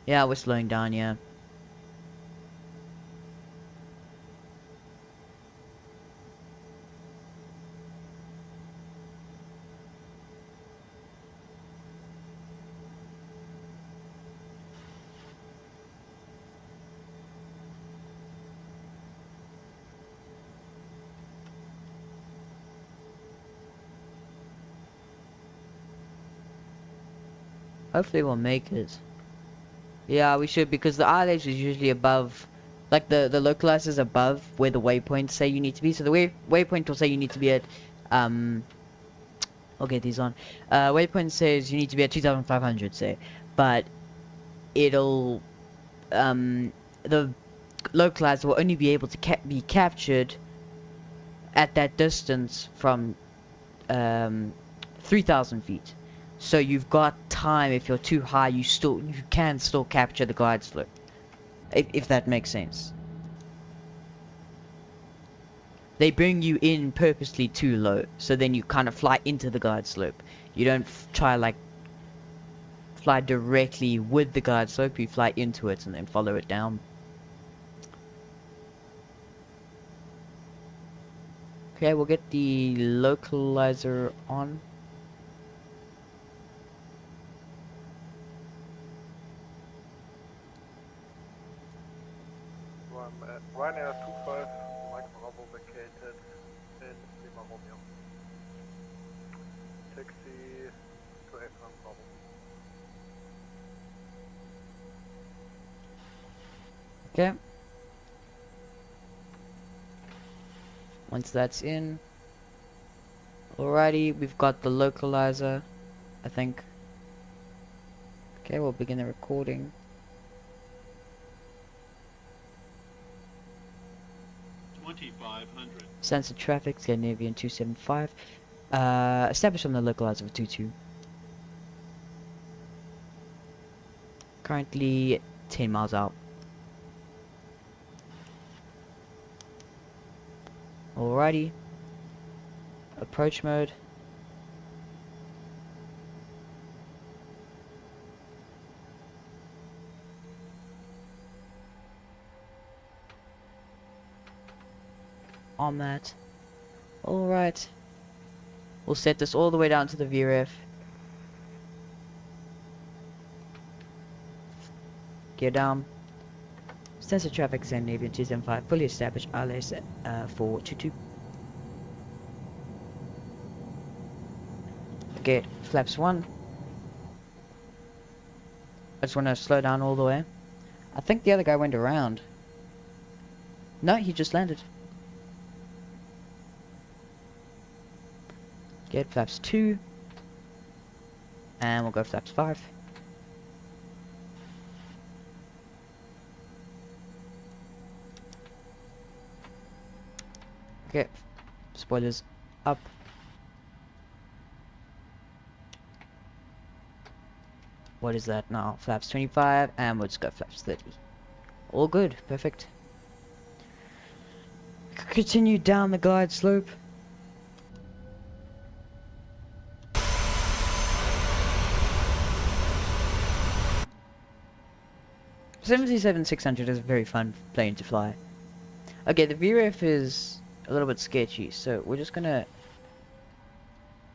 Yeah, we're slowing down, yeah. Hopefully we'll make it. Yeah, we should, because the ILH is usually above, like the localizers above where the waypoints say you need to be. So the waypoint will say you need to be at, I'll get these on. Waypoint says you need to be at 2,500, say, but it'll, the localizer will only be able to be captured at that distance from 3,000 feet. So you've got time. If you're too high, you can still capture the glide slope, if that makes sense. They bring you in purposely too low, so then you kind of fly into the glide slope. You don't try like fly directly with the glide slope. You fly into it and then follow it down. Okay, we'll get the localizer on. Ryanair 25, Mike Bravo vacated in Lima Romeo. Taxi to 8 Bravo. Okay. Once that's in. Alrighty, we've got the localizer, I think. Okay, we'll begin the recording. Sensor traffic, Scandinavian 275. Establish on the localizer of 22. Currently 10 miles out. Alrighty. Approach mode. On that. Alright. We'll set this all the way down to the VRF. Gear down. Sensor traffic Scandinavian 275. Fully established ILS 422. Get flaps 1. I just want to slow down all the way. I think the other guy went around. No, he just landed. Get flaps 2. And we'll go flaps 5. Okay. Spoilers up. What is that now? Flaps 25, and we'll just go flaps 30. All good, perfect. Continue down the glide slope. $77,600 is a very fun plane to fly. Okay, the VRF is a little bit sketchy, so we're just gonna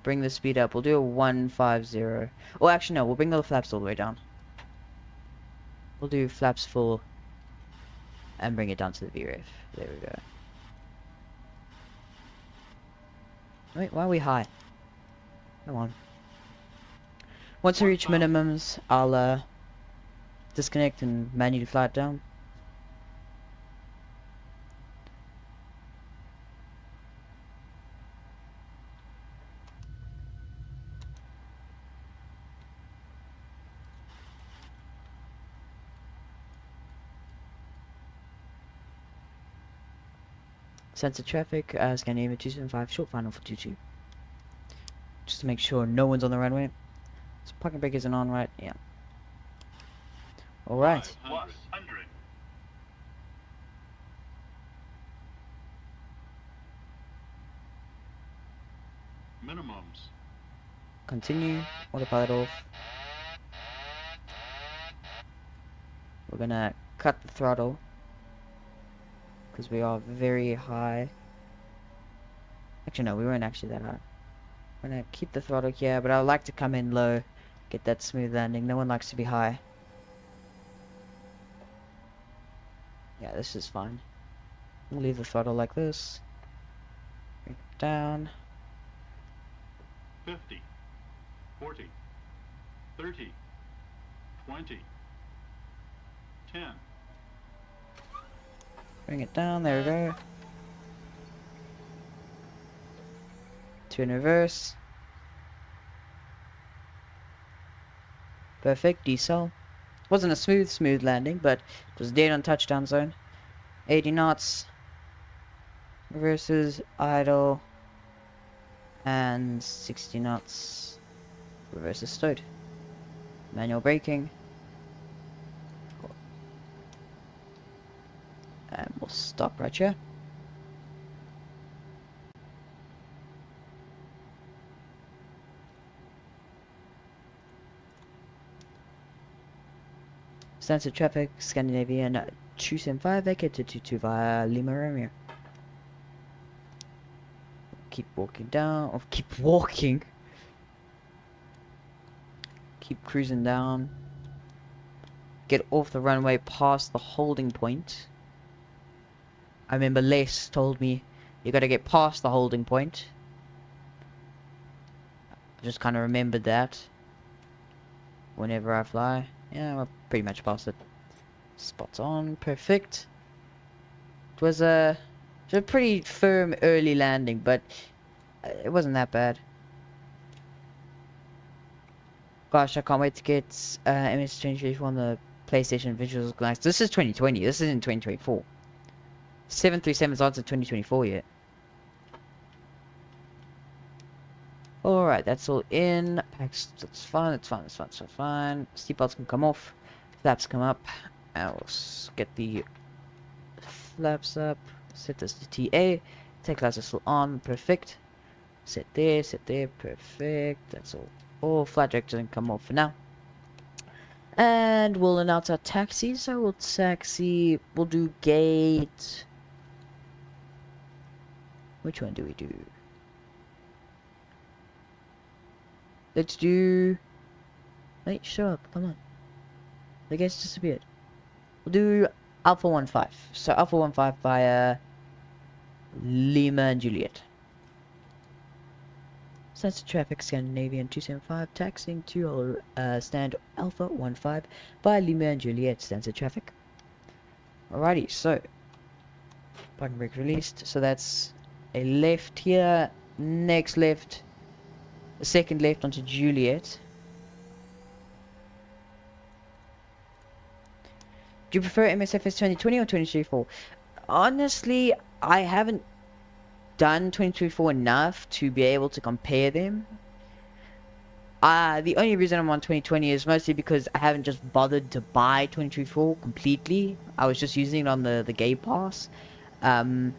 bring the speed up. We'll do a 150. Well, actually, no, we'll bring the flaps all the way down. We'll do flaps full and bring it down to the VRF. There we go. Wait, why are we high? Come on. Once we reach minimums, I'll disconnect and manually fly it down. Sensor traffic, Scandinavia 275, short final for 22. Just to make sure no one's on the runway. So parking brake isn't on, right? Yeah. Alright. 100. Minimums. Continue. Autopilot off. We're gonna cut the throttle, because we are very high. Actually, no, we weren't actually that high. We're gonna keep the throttle here, but I like to come in low, get that smooth landing. No one likes to be high. Yeah, this is fine. We'll leave the throttle like this. Bring it down. 50. 40. 30. 20. 10. Bring it down, there we go. 2 in reverse. Perfect, decel. Wasn't a smooth landing, but it was dead on touchdown zone. 80 knots. Reverses, idle. And 60 knots. Reverses stowed. Manual braking. And we'll stop right here. Standard traffic, Scandinavian 275, vacated 22 via Lima Romeo. Keep walking down, or keep walking. Keep cruising down. Get off the runway past the holding point. I remember Les told me you gotta get past the holding point. I just kind of remembered that whenever I fly. Yeah, we're pretty much past it. Spots on, perfect. It was a pretty firm early landing, but it wasn't that bad. Gosh, I can't wait to get MS-2024 on the PlayStation visuals. Nice. This is 2020. This isn't 2024. 737's aren't in 2024 yet. Alright, that's all in. Packs, that's fine, that's fine, that's fine, that's fine. Seatbelts can come off. Flaps come up. And we'll get the flaps up. Set this to TA. Take lights are still on. Perfect. Set there, perfect. That's all. All flight directors can come off for now. And we'll announce our taxi. So we'll taxi. We'll do gate. Which one do we do? Let's do... Wait, show up, come on. The gate's disappeared. We'll do Alpha 15. So Alpha 15 via Lima and Juliet. Sensor traffic Scandinavian 275 taxiing to stand Alpha 15 via Lima and Juliet sensor traffic. Alrighty, so parking brake released. So that's a left here, next left. A second left onto Juliet. Do you prefer Msfs 2020 or 2024? Honestly, I haven't done 2024 enough to be able to compare them. The only reason I'm on 2020 is mostly because I haven't just bothered to buy 2024 completely. I was just using it on the Game Pass. But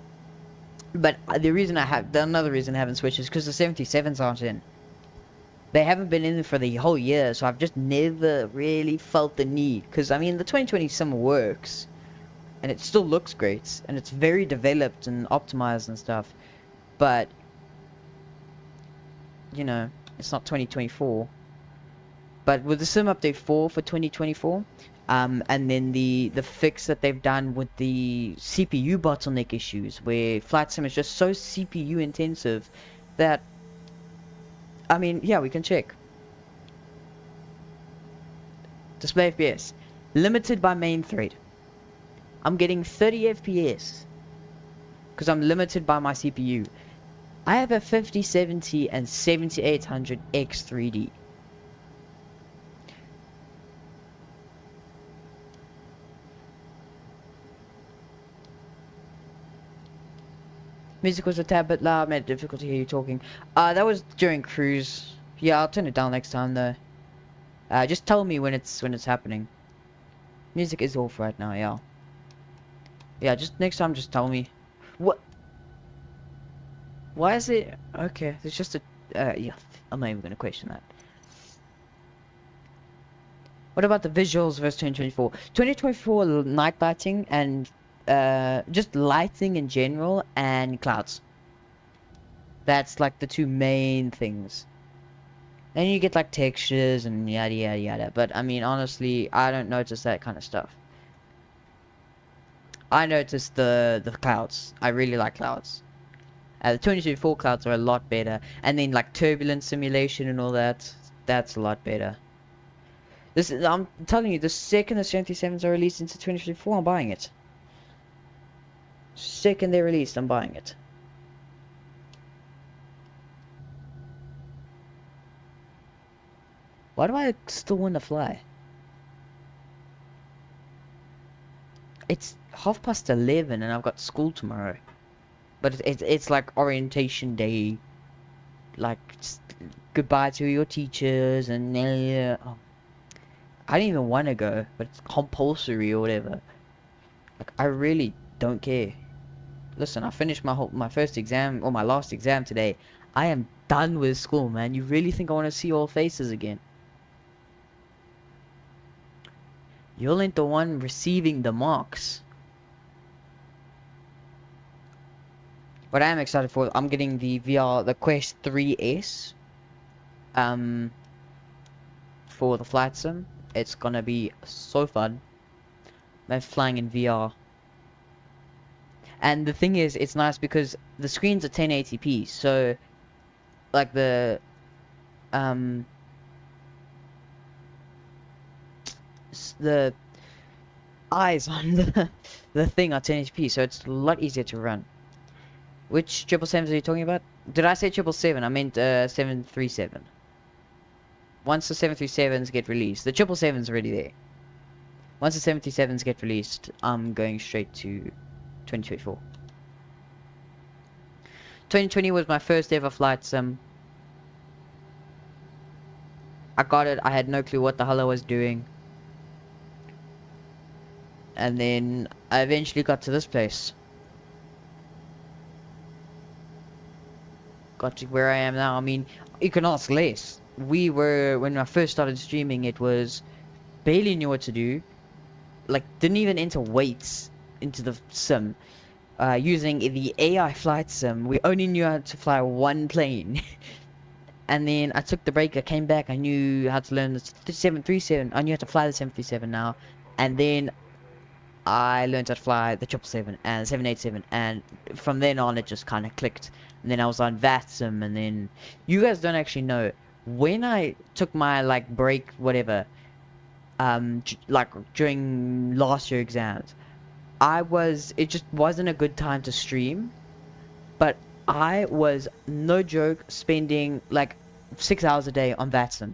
the reason another reason I haven't switched is because the 77s aren't in. They haven't been in for the whole year, so I've just never really felt the need. Because, I mean, the 2020 summer works, and it still looks great, and it's very developed and optimized and stuff. But, you know, it's not 2024. But with the Sim Update 4 for 2024, and then the fix that they've done with the CPU bottleneck issues, where Flight Sim is just so CPU intensive that, I mean, yeah, we can check. Display FPS. Limited by main thread. I'm getting 30 FPS. Because I'm limited by my CPU. I have a 5070 and 7800 X3D. Music was a tad bit loud, made it difficult to hear you talking. That was during cruise. Yeah, I'll turn it down next time though. Just tell me when it's happening. Music is off right now, yeah. Yeah, just next time just tell me. What? Why is it? Okay, there's just a yeah, I'm not even gonna question that. What about the visuals versus 2024? 2024 night lighting and just lighting in general and clouds. That's like the two main things. Then you get like textures and yada yada yada. But I mean, honestly, I don't notice that kind of stuff. I notice the clouds. I really like clouds. The 2024 clouds are a lot better. And then like turbulence simulation and all that. That's a lot better. I'm telling you, the second the 77s are released into 2024, I'm buying it. Second they're released, I'm buying it. Why do I still want to fly? It's 11:30 and I've got school tomorrow. But it's like orientation day. Like, just goodbye to your teachers and oh. I don't even want to go, but it's compulsory or whatever. Like, I really don't care. Listen, I finished my first exam, or my last exam today. I am done with school, man. You really think I want to see all faces again? You ain't the one receiving the marks. What I am excited for, I'm getting the Quest 3S. For the flight sim. It's gonna be so fun. Man, flying in VR. And the thing is, it's nice because the screens are 1080p, so like the eyes on the thing are 1080p, so it's a lot easier to run. Which 777s are you talking about? Did I say 777? I meant 737. Once the 737s get released, the 777's already there. Once the 737s get released, I'm going straight to 2024. 2020 was my first ever flight sim. I got it, I had no clue what the hell I was doing. And then I eventually got to this place. Got to where I am now. I mean, you can ask less. When I first started streaming, it was barely knew what to do. Like, didn't even enter weights into the sim. Using the AI flight sim, we only knew how to fly one plane. And then I took the break, I came back, I knew how to learn the 737. I knew how to fly the 737 now. And then I learned how to fly the 777 and 787, and from then on it just kind of clicked. And then I was on Vatsim, and then you guys don't actually know, when I took my like break, whatever, like during last year exams, it just wasn't a good time to stream, but I was, no joke, spending like 6 hours a day on Vatsim,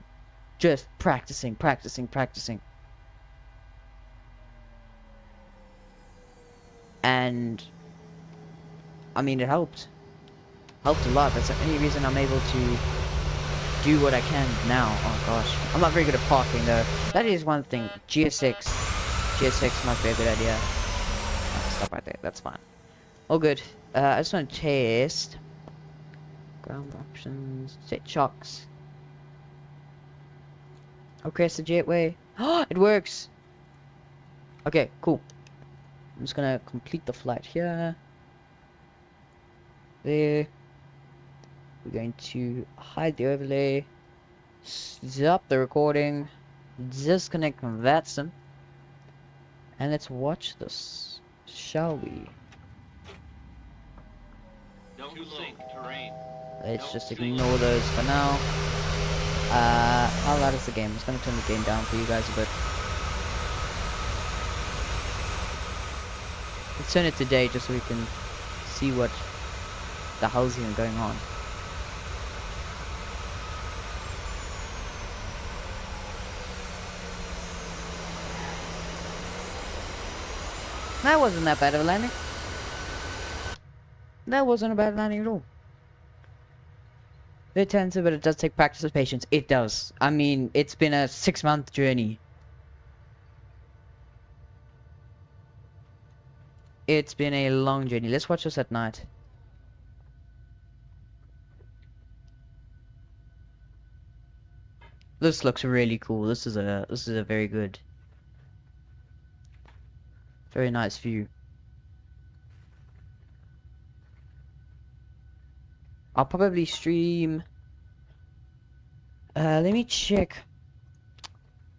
just practicing. And I mean, it helped a lot. That's the only reason I'm able to do what I can now. Oh gosh, I'm not very good at parking though. That is one thing. GSX might be a good idea. Oh, stop right there, that's fine. All good. I just want to test ground options, set shocks. Okay, it's the jetway. Oh, it works. Okay, cool. I'm just gonna complete the flight here. There. We're going to hide the overlay. Stop the recording. Disconnect from Vatsim. And let's watch this, shall we? Don't sink terrain. Let's just ignore those for now. How loud is the game? I'm just gonna turn the game down for you guys a bit. Let's turn it to day just so we can see what the hell's even going on. That wasn't that bad of a landing. That wasn't a bad landing at all. Bit tensive, but it does take practice and patience. It does. I mean, it's been a 6-month journey. It's been a long journey. Let's watch this at night. This looks really cool. This is a very good, very nice view. I'll probably stream. Let me check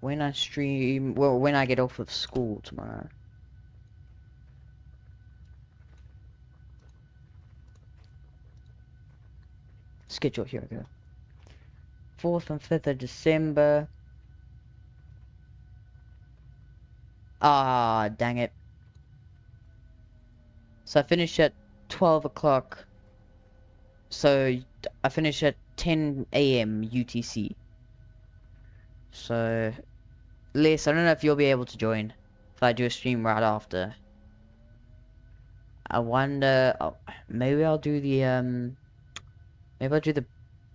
when I stream. Well, when I get off of school tomorrow. Schedule, here we go. 4th and 5th of December. Ah, dang it. So I finish at 12 o'clock. So I finish at 10 a.m. UTC. So, Les, I don't know if you'll be able to join if I do a stream right after. I wonder, oh, maybe I'll do the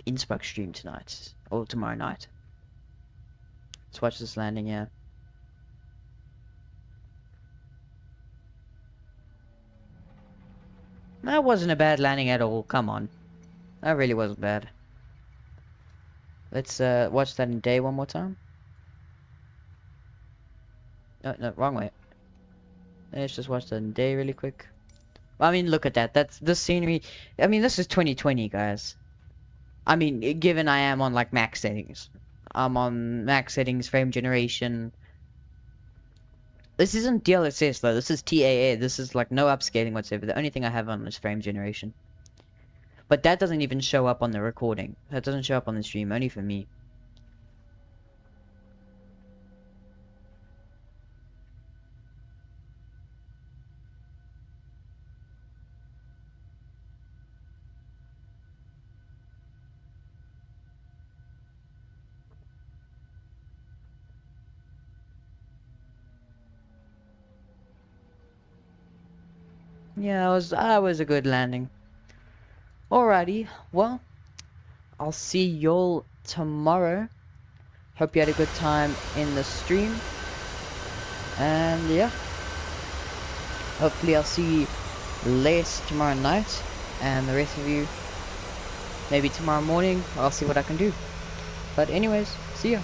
Innsbruck stream tonight or tomorrow night. Let's watch this landing here. That wasn't a bad landing at all. Come on, that really wasn't bad. Let's watch that in day one more time. No, wrong way. Let's just watch that in day really quick. I mean, look at that. That's the scenery. I mean, this is 2020, guys. I mean, given I am on like max settings. I'm on max settings, frame generation. This isn't DLSS though. This is TAA. This is like no upscaling whatsoever. The only thing I have on is frame generation. But that doesn't even show up on the recording. That doesn't show up on the stream. Only for me. Yeah, that was a good landing. Alrighty, well, I'll see y'all tomorrow. Hope you had a good time in the stream. And yeah, hopefully I'll see Les tomorrow night. And the rest of you, maybe tomorrow morning. I'll see what I can do. But anyways, see ya.